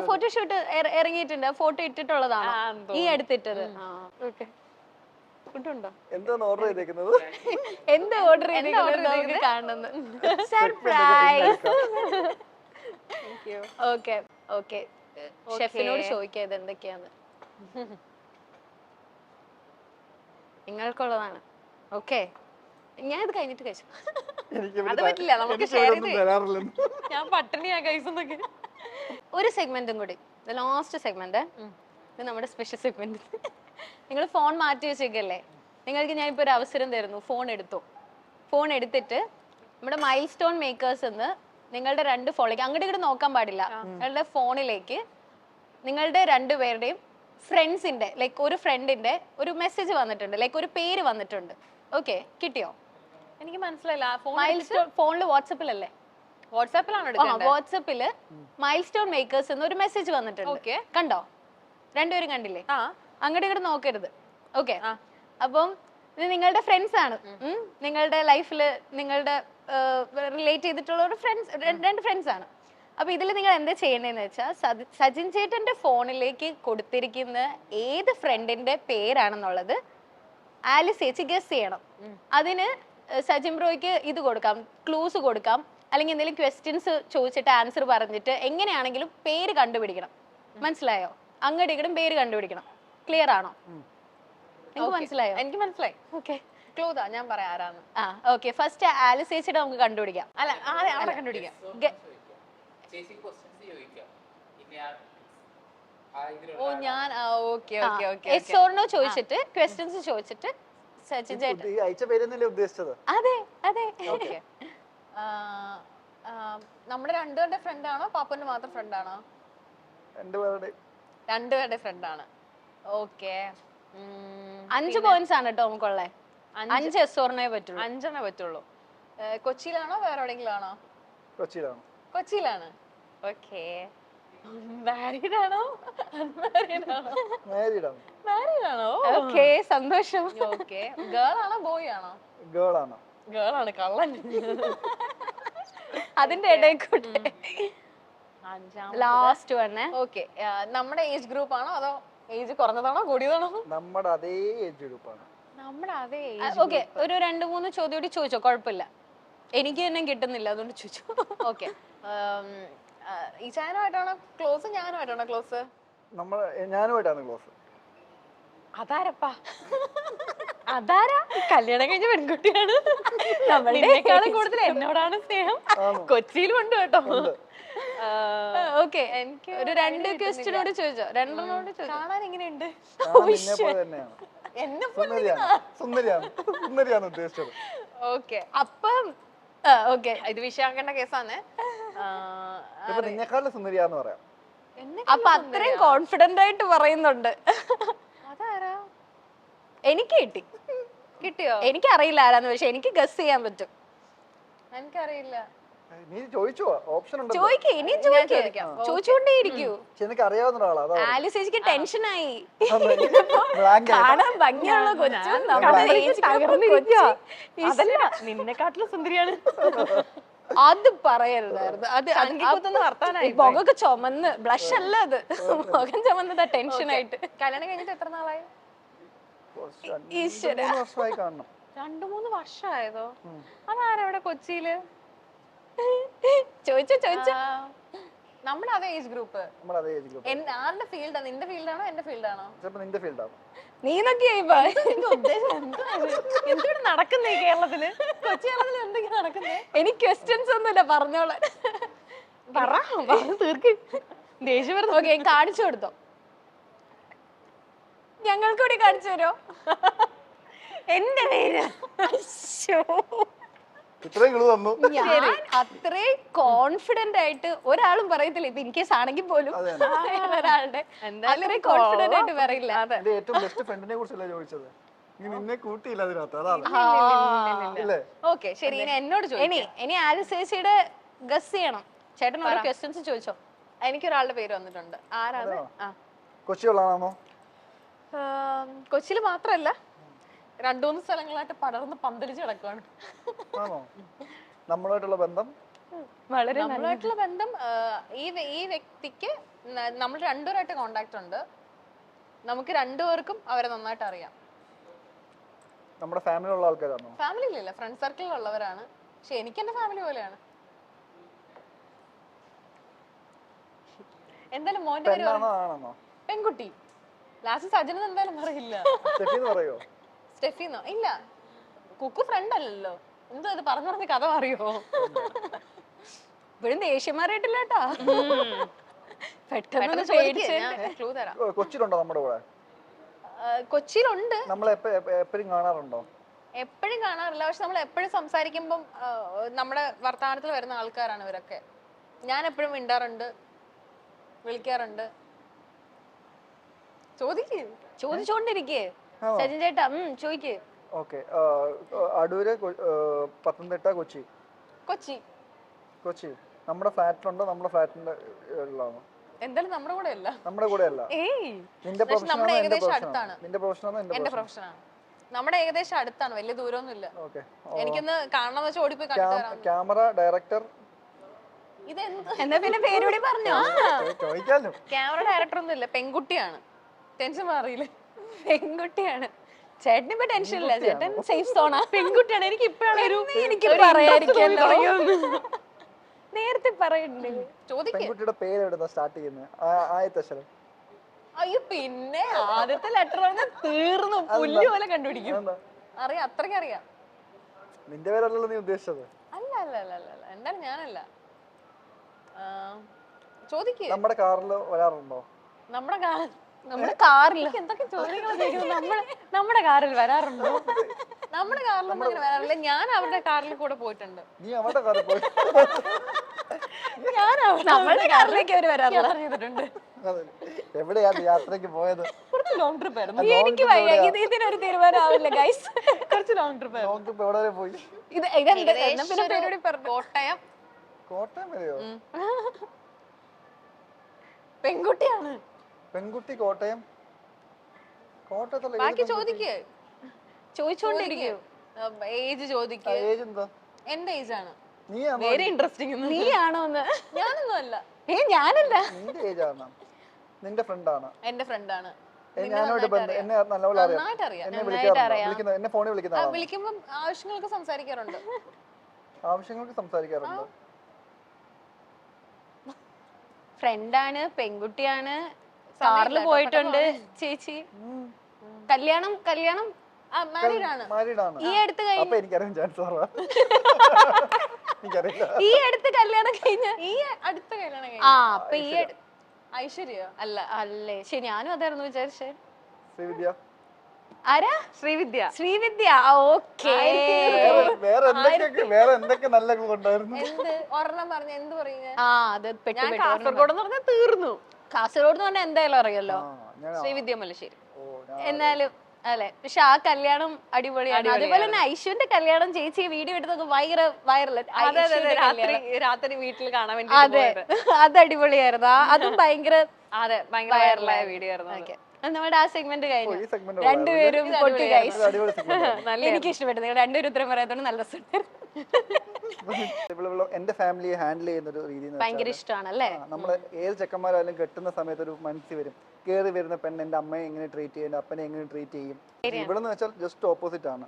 ഫോട്ടോഷൂട്ട് ഇറങ്ങിയിട്ടുണ്ട്, ഫോട്ടോ ഇട്ടിട്ടുള്ളതാണോ ഈ അടുത്തിട്ടത്? എന്താണ് ഓർഡർ ചെയ്തേക്കുന്നത്? എന്ത് ഓർഡർ ചെയ്തേക്കുന്നത് കാണുന്നത്? സർപ്രൈസ്. ഓക്കെ ഷെഫിനോട് ചോദിക്കാത് എന്തൊക്കെയാന്ന്. നിങ്ങൾക്കുള്ളതാണ്. ഓക്കെ ഞാൻ ഇത് കഴിഞ്ഞിട്ട് കഴിച്ചു. അത് പറ്റില്ല, നമുക്ക് ഞാൻ പട്ടിണിയാ കഴിച്ചൊക്കെ. ഒരു സെഗ്മെന്റും കൂടി, ലാസ്റ്റ് സെഗ്മെന്റ്, ഇത് നമ്മുടെ സ്പെഷ്യൽ സെഗ്മെന്റ്. നിങ്ങൾ ഫോൺ മാറ്റി വെച്ചേക്കല്ലേ, നിങ്ങൾക്ക് ഞാനിപ്പോൾ ഒരു അവസരം തരുന്നു. ഫോൺ എടുത്തിട്ട് നമ്മുടെ മൈൽ സ്റ്റോൺ മേക്കേഴ്സ് എന്ന് നിങ്ങളുടെ 2 ഫോണിലേക്ക്, അങ്ങോട്ട് ഇങ്ങോട്ട് നോക്കാൻ പാടില്ല, നിങ്ങളുടെ ഫോണിലേക്ക് നിങ്ങളുടെ 2 പേരുടെയും ഫ്രണ്ട്സിന്റെ ലൈക്ക് ഒരു ഫ്രണ്ടിന്റെ ഒരു മെസ്സേജ് വന്നിട്ടുണ്ട്, ലൈക്ക് ഒരു പേര് വന്നിട്ടുണ്ട്. ഓക്കെ കിട്ടിയോ? എനിക്ക് മനസ്സിലായില്ല. ഫോണില് വാട്സപ്പിലല്ലേ? വാട്സപ്പില് മൈൽ സ്റ്റോൺ മേക്കേഴ്സ് എന്നൊരു മെസ്സേജ് വന്നിട്ടുണ്ട്. കണ്ടോ? 2 പേരും കണ്ടില്ലേ? അങ്ങോട്ട് ഇങ്ങോട്ട് നോക്കരുത്. ഓക്കെ, അപ്പം ഇത് നിങ്ങളുടെ ഫ്രണ്ട്സ് ആണ്. നിങ്ങളുടെ ലൈഫിൽ നിങ്ങളുടെ റിലേറ്റ് ചെയ്തിട്ടുള്ള ഒരു ഫ്രണ്ട്സ്, 2 ഫ്രണ്ട്സ് ആണ്. അപ്പൊ ഇതിൽ നിങ്ങൾ എന്താ ചെയ്യേണ്ടതെന്ന് വെച്ചാൽ സജിൻ ചേട്ടന്റെ ഫോണിലേക്ക് കൊടുത്തിരിക്കുന്ന ഏത് ഫ്രണ്ടിന്റെ പേരാണെന്നുള്ളത് ആലിസ് ചേച്ചി ഗസ് ചെയ്യണം. അതിന് സജിൻ ബ്രോയ്ക്ക് ഇത് കൊടുക്കാം, ക്ലൂസ് കൊടുക്കാം, അല്ലെങ്കിൽ എന്തെങ്കിലും ക്വസ്റ്റ്യൻസ് ചോദിച്ചിട്ട് ആൻസർ പറഞ്ഞിട്ട് എങ്ങനെയാണെങ്കിലും പേര് കണ്ടുപിടിക്കണം. മനസ്സിലായോ? അങ്ങോട്ട് ഇങ്ങോട്ടും പേര് കണ്ടുപിടിക്കണം. ക്ലിയർ ആണോ? നിങ്ങൾക്ക് മനസ്സിലായോ? എനിക്ക് മനസ്സിലായി. ഓക്കെ, ക്ലൂതാ, ഞാൻ പറയാം ആരാന്ന്. ഓക്കെ, ഫസ്റ്റ് ആലിസ് ചേച്ചിയുടെ നമുക്ക് കണ്ടുപിടിക്കാം. അല്ല ആരെ കണ്ടുപിടിക്കാം. ഓ ഞാൻ യെസ് ഓർ നോ ചോദിച്ചിട്ട് ക്വസ്റ്റ്യൻസ് ചോദിച്ചിട്ട് സച്ചിൻ ചേട്ടൻ അയച്ച പേരെന്നല്ലേ ഉദ്ദേശിച്ചത്? അതെ. നമ്മുടെ 2 പേരുടെ ഫ്രണ്ട് ആണോ പാപ്പന്റെ മാത്രം ഫ്രണ്ട് ആണോ? 2 പേരുടെ ഫ്രണ്ട് ആണ്. ഓക്കെ, 5 പോയിന്റ്സ് ആണ് കേട്ടോ നമുക്കുള്ളേ. 5 യെസ് ഓർ നോ പറ്റുള്ളൂ. 5 പറ്റുള്ളൂ. കൊച്ചിയിലാണോ വേറെ എവിടെയെങ്കിലും ആണോ? കൊച്ചിയിലാണ്. ഓക്കെ, മാരീഡ് ആണോ? മാരീഡ് ആണോ? ഓക്കെ, സന്തോഷം. ഓക്കെ, ഗേൾ ആണോ ബോയ് ആണോ? ഗേൾ ആണ്. കള്ളൻ. അതിന്റെ ഇടയിൽക്കൂടെ ലാസ്റ്റ് വന്നെ. ഓക്കെ, നമ്മുടെ ഏജ് ഗ്രൂപ്പ് ആണോ അതോ ഏജ് കുറഞ്ഞതാണോ കൂടിയതാണോ? നമ്മുടെ അതേ ഏജ് ഗ്രൂപ്പാണ്. നമ്മുടെ അതേ ഓക്കെ, ഒരു 2-3 ചോദ്യം കൂടി ചോദിച്ചോ, കുഴപ്പമില്ല. എനിക്ക് തന്നെ കിട്ടുന്നില്ല, അതുകൊണ്ട് ചോദിച്ചു. ഓക്കെ, ഈ ചാനുമായിട്ടാണോ ക്ലോസ് ഞാനുമായിട്ടാണോ ക്ലോസ്? ഞാനുമായിട്ടാണ് ക്ലോസ്. അതാരപ്പാ? അതാരാ? കല്യാണം കഴിഞ്ഞ പെൺകുട്ടിയാണ്. നമ്മളെക്കാളും കൂടുതൽ എന്നോടാണ് സ്നേഹം. കൊച്ചിയിലും ഉണ്ട് കേട്ടോ. ഓക്കെ, എനിക്ക് ഒരു 2 ക്വസ്റ്റ്യനോട് ചോദിച്ചോ. 2 കാണാൻ എങ്ങനെയുണ്ട്? എന്നെ സുന്ദരിയാണ് ഉദ്ദേശിച്ചത്. ഓക്കെ, അപ്പം ഓക്കെ, ഇത് വിഷയാക്കേണ്ട കേസാണ്. നിന്നെക്കാളും സുന്ദരിയാന്ന് പറയാം. അപ്പൊ അത്രയും കോൺഫിഡന്റ് ആയിട്ട് പറയുന്നുണ്ട്. അതാരാ? എനിക്ക് കിട്ടിയോ? എനിക്കറിയില്ല ആരാന്ന്, പക്ഷെ എനിക്ക് ഗസ് ചെയ്യാൻ പറ്റും. എനിക്കറിയില്ല. നീ ചോദിച്ചോ, ഓപ്ഷൻ ഉണ്ടല്ലോ. ചോദിക്കേ, ഇനി ചോദിക്കേ, ചോദിച്ചുകൊണ്ടേയിരിക്കൂ. പക്ഷെ എനിക്ക് അറിയാവുന്ന ഒരാളാ, അതാ ആലിസ് ചേച്ചിക്ക് ടെൻഷനായി. ബ്ലാങ്ക് ആയി. കാണാൻ ഭംഗിയുള്ള കൊച്ചും നമ്മുടെ age group കൊച്ചും. നിന്നെക്കാട്ടിലും സുന്ദരിയാണ്. അത് പറയരുതായിരുന്നു. അത് വർത്താനായി മുഖമൊക്കെ ചുമന്ന്, ബ്ലഷ് അല്ല അത്, മുഖം ചുമന്നതാ ടെൻഷനായിട്ട്. കല്യാണം കഴിഞ്ഞിട്ട് എത്ര നാളായി? ഈശ്വര, 2-3 വർഷമായി കാണണം. 2-3 വർഷമായതോ? അതാരവിടെ കൊച്ചിയില്? ചോദിച്ചോ ചോദിച്ചോ. നമ്മുടെ അതേ ഏജ് ഗ്രൂപ്പ്. നമ്മുടെ അതേ ഏജ് ഗ്രൂപ്പ്. ആരുടെ ഫീൽഡാ? നിന്റെ ഫീൽഡാണോ എന്റെ ഫീൽഡാണോ? ചിലപ്പോ നിന്റെ ഫീൽഡാവും. നീ നോക്കിയായി എന്താണ് നടക്കുന്നേ കേരളത്തില്? കൊച്ചി കേരളത്തിൽ എന്തൊക്കെയാ നടക്കുന്നേ? എനിക്ക് ക്വസ്റ്റ്യൻസ് ഒന്നുമില്ല, പറഞ്ഞോളാം. തീർക്ക് ദേഷ്യം. ഓക്കെ, കാണിച്ചു കൊടുത്തോ, ഞങ്ങൾക്ക് കൂടി കാണിച്ചു തരോ? എന്റെ പേര് ഇത്രയും കിളു തന്നു. ഞാൻ അത്രയും കോൺഫിഡന്റ് ആയിട്ട് ഒരാളും പറയത്തില്ല, ഇപ്പൊ ഇൻ കേസ് ആണെങ്കിൽ പോലും ഒരാളുടെ അത്രയും കോൺഫിഡന്റ് ആയിട്ട് പറയില്ല. എന്റെ ഏറ്റവും ബെസ്റ്റ് ഫ്രണ്ടിനെ കുറിച്ചല്ലേ ചോദിച്ചത്, നീ നിന്നെ കൂട്ടിയില്ല അതിനകത്ത്, അതാണ്. ഇല്ലേ? ഓക്കെ ശരി, ഇനി എന്നോട് ചോദിക്കാം. ഇനി ആലിസ് ചേച്ചിയുടെ ഗസ് ചെയ്യണം. ചേട്ടൻ ഓരോ ക്വസ്റ്റ്യൻസ് ചോദിച്ചോ. എനിക്കൊരാളുടെ പേര് വന്നിട്ടുണ്ട്. ആരാണ്? കൊച്ചിയുള്ളതാണോ? കൊച്ചിയില് മാത്രല്ല, 2-3 സ്ഥലങ്ങളായിട്ട് പടർന്ന് പന്തലിച്ച് കിടക്കുവാണ്. ആണോ? നമ്മളുമായിട്ടുള്ള ബന്ധം വളരെ നമ്മളായിട്ടുള്ള ബന്ധം, ഈ വ്യക്തിക്ക് നമ്മൾ രണ്ടുപേരായിട്ട് കോണ്ടാക്ട് ഉണ്ട്. നമുക്ക് രണ്ടുപേർക്കും അവരെ നന്നായിട്ട് അറിയാം. നമ്മുടെ ഫാമിലിയുള്ള ആൾക്കാരാണോ? ഫാമിലിയിലില്ല, ഫ്രണ്ട് സർക്കിളിലുള്ളവരാണ്. പക്ഷെ എനിക്ക് എന്റെ ഫാമിലി പോലെയാണ്. എന്തായാലും മോന്റെ പേര് ആണോ? പെൺകുട്ടി. ലാസ്റ്റ് സജന എന്തായാലും പറയില്ല. പറയോ? സ്റ്റെഫിന്നോ? ഇല്ല, കുക്കു ഫ്രണ്ട് അല്ലല്ലോ. എന്തോ ഇത് പറഞ്ഞു കഥ അറിയോ? ഇപ്പോഴും ദേഷ്യം മാറിയിട്ടില്ല കേട്ടോ. പെട്ടെന്ന് ക്ലൂ തരാം. കൊച്ചിയിലുണ്ടോ നമ്മുടെ കൂടെ? കൊച്ചിയിലുണ്ട്. നമ്മൾ എപ്പോഴും കാണാറുണ്ടോ? എപ്പോഴും കാണാറില്ല, പക്ഷെ നമ്മൾ എപ്പോഴും സംസാരിക്കുമ്പം നമ്മുടെ വർത്തമാനത്തിൽ വരുന്ന ആൾക്കാരാണ് ഇവരൊക്കെ. ഞാൻ എപ്പോഴും മിണ്ടാറുണ്ട്, വിളിക്കാറുണ്ട്. ചോദിച്ചോണ്ടിരിക്കേ സജിൻ ചേട്ടാ. ചോദിക്കേ. ഓക്കെ, അടൂര്, പത്തനംതിട്ട, കൊച്ചി. കൊച്ചി. കൊച്ചി നമ്മുടെ ഫ്ലാറ്റിലുണ്ടോ? നമ്മുടെ ഫ്ലാറ്റിന്റെ ഉള്ളതാണോ? എന്തായാലും നമ്മുടെ കൂടെ അല്ല. നമ്മുടെ കൂടെ അല്ല. നിന്റെ നമ്മുടെ പ്രൊഫഷനാണോ? ഏകദേശം അടുത്താണ്. നിന്റെ പ്രൊഫഷനാണോ? എന്റെ പ്രൊഫഷനാണ്. നമ്മുടെ ഏകദേശം അടുത്താണ്, വലിയ ദൂരമൊന്നുമില്ല. ഓക്കെ, എനിക്കൊന്ന് കാണണം വെച്ചാൽ ഓടിപ്പോയി കണ്ടിട്ട് വരാം. Camera director. എന്നാ പിന്നെ പേരുകൂടി പറഞ്ഞോ. ചോദിക്കാലോ. ക്യാമറ ഡയറക്ടർ ഒന്നും ഇല്ല, പെൺകുട്ടിയാണ്. ടെൻഷൻ മാറിയില്ലേ? പെൺകുട്ടിയാണ്. ചേട്ടന് ഇപ്പൊ ടെൻഷൻ ഇല്ല, ചേട്ടൻ സേഫ് സോണാ. പെൺകുട്ടിയാണ്. എനിക്ക് ഇപ്പഴാണ് എനിക്ക് പറയാതിരിക്കല്ലോ, നേരത്തെ പറയണ്ടേ. പെൺകുട്ടിയുടെ പേര് എവിടുന്നാ സ്റ്റാർട്ട് ചെയ്യുന്നത്? ആദ്യത്തെ അക്ഷരം? അയ്യോ, പിന്നെ ആദ്യത്തെ ലെറ്റർ തീർന്നു, പുല്ല് പോലെ കണ്ടുപിടിക്കും. അറിയാം, അത്രയ്ക്ക് അറിയാം. നിന്റെ പേരല്ലല്ലോ നീ ഉദ്ദേശിച്ചത്? അല്ല അല്ല അല്ല അല്ല, എന്തായാലും ഞാനല്ല. ചോദിക്കേ. നമ്മുടെ കാറിൽ വരാറുണ്ടോ? നമ്മുടെ കാറിൽ എന്തൊക്കെ ചോദ്യങ്ങൾ ചോദിക്കുന്നത്? നമ്മുടെ കാറിൽ വരാറുണ്ടോ? നമ്മുടെ കാറിലൊന്നും അങ്ങനെ വരാറില്ല. ഞാൻ അവരുടെ കാറിൽ കൂടെ പോയിട്ടുണ്ട്. നീ അവരുടെ കാറിൽ പോയി? ഞാൻ നമ്മളുടെ കാറിലേക്ക് അവര് വരാറുണ്ട്. എവിടെയാ യാത്രക്ക് പോയത്? കുറച്ച് ലോങ് ട്രിപ്പ് ആയിരുന്നു. എനിക്ക് വയ്യ, ഇതിനൊരു തീരുമാനമാവില്ല ഗൈസ്. കുറച്ച് ലോങ് ട്രിപ്പ് ആയിരുന്നു. ലോങ് ട്രിപ്പ് എവിടെ വരെ പോയി? കോട്ടയം. കോട്ടയം വരെയോ? പെൺകുട്ടിയാണ്. പെൺകുട്ടി കോട്ടയം. കോട്ടയത്തല്ല. ബാക്കി ചോദിക്കേ. ചോദിച്ചോണ്ടിരിക്കൂ. ഏജ് ചോദിക്കേ. ഏജ് എന്താ? എന്റെ ഏജ് ആണ്. Very interesting. നീയാണോന്ന്? ഞാനൊന്നും അല്ല. ഞാനല്ല. നിന്റെ ഏജ് ആണ്? നിന്റെ ഫ്രണ്ട് ആണ്? എന്റെ ഫ്രണ്ട് ആണ്. ഞാനോട് എന്നെ നല്ലപോലെ നന്നായിട്ട് അറിയാം. എന്നെ വിളിക്കാറുണ്ടോ? എന്നെ ഫോണിൽ വിളിക്കുന്ന? വിളിക്കുമ്പോ ആവശ്യങ്ങൾക്ക് സംസാരിക്കാറുണ്ട്. ആവശ്യങ്ങൾക്ക് സംസാരിക്കാറുണ്ട്. ഫ്രണ്ടാണ്, പെൺകുട്ടിയാണ്, കാറിൽ പോയിട്ടുണ്ട്. ചേച്ചി കല്യാണം മാരീഡ് ആണ്. മാരീഡ് ആണ്. ഈ അടുത്ത് അപ്പൊ എനിക്കറിയാൻ ചാൻസ് കുറവാ. എനിക്കറിയില്ല. ഈ അടുത്ത് കല്യാണം കഴിഞ്ഞ അപ്പൊ ഈ ഐശ്വര്യ അല്ല അല്ലേ? ശരി, ഞാനും അതായിരുന്നു വിചാരിച്ചേ. ശ്രീവിദ്യ. ആരാ? ശ്രീവിദ്യ. ഓക്കേ. വേറെ എന്തൊക്കെ നല്ല ഉണ്ടായിരുന്നു? എന്ത് ഒരെണ്ണം പറഞ്ഞ എന്ത് പറയുക? അത് കാസർഗോഡ് എന്ന് പറഞ്ഞാൽ തീർന്നു. കാസർഗോഡ് എന്ന് പറഞ്ഞാൽ എന്തായാലും അറിയല്ലോ. ശ്രീവിദ്യ മല്ലശ്ശേരി. എന്നാലും അല്ലെ പക്ഷെ ആ കല്യാണം അടിപൊളിയാണ് അതുപോലെ തന്നെ ഐശ്വന്റെ കല്യാണം ചേച്ചി വീഡിയോ എടുത്തൊക്കെ ഭയങ്കര വൈറൽ രാത്രി വീട്ടിൽ കാണാൻ വേണ്ടി അതെ അത് അടിപൊളിയായിരുന്നു അതും ഭയങ്കര അതെ ഭയങ്കര വൈറലായ വീഡിയോ ആയിരുന്നു അത്. നമ്മുടെ ആ സെഗ്മെന്റ് കഴിഞ്ഞു ഈ segment രണ്ടുപേരും പൊട്ടി guys. ഇത് അടിപൊളി segment. എനിക്ക് ഇഷ്ടപ്പെട്ടു നിങ്ങൾ രണ്ടുപേരും ഉത്തരം പറയാത്തോണ്ട് നല്ല രസമുണ്ടായിരുന്നു എന്റെ ഫാമിലിയെ ഹാൻഡിൽ ചെയ്യുന്ന ഒരു രീതി ഭയങ്കര ഇഷ്ടമാണ് അല്ലേ നമ്മള് ഏത് ചെക്കന്മാരായാലും കെട്ടുന്ന സമയത്ത് ഒരു മനസ്സിൽ വരും കയറി വരുന്ന പെണ്ണ് എന്റെ അമ്മയെ എങ്ങനെ ട്രീറ്റ് ചെയ്യും എന്റെ അപ്പനെ എങ്ങനെ ട്രീറ്റ് ചെയ്യും ഇവിടെ എന്ന് വെച്ചാൽ ജസ്റ്റ് ഓപ്പോസിറ്റ് ആണ്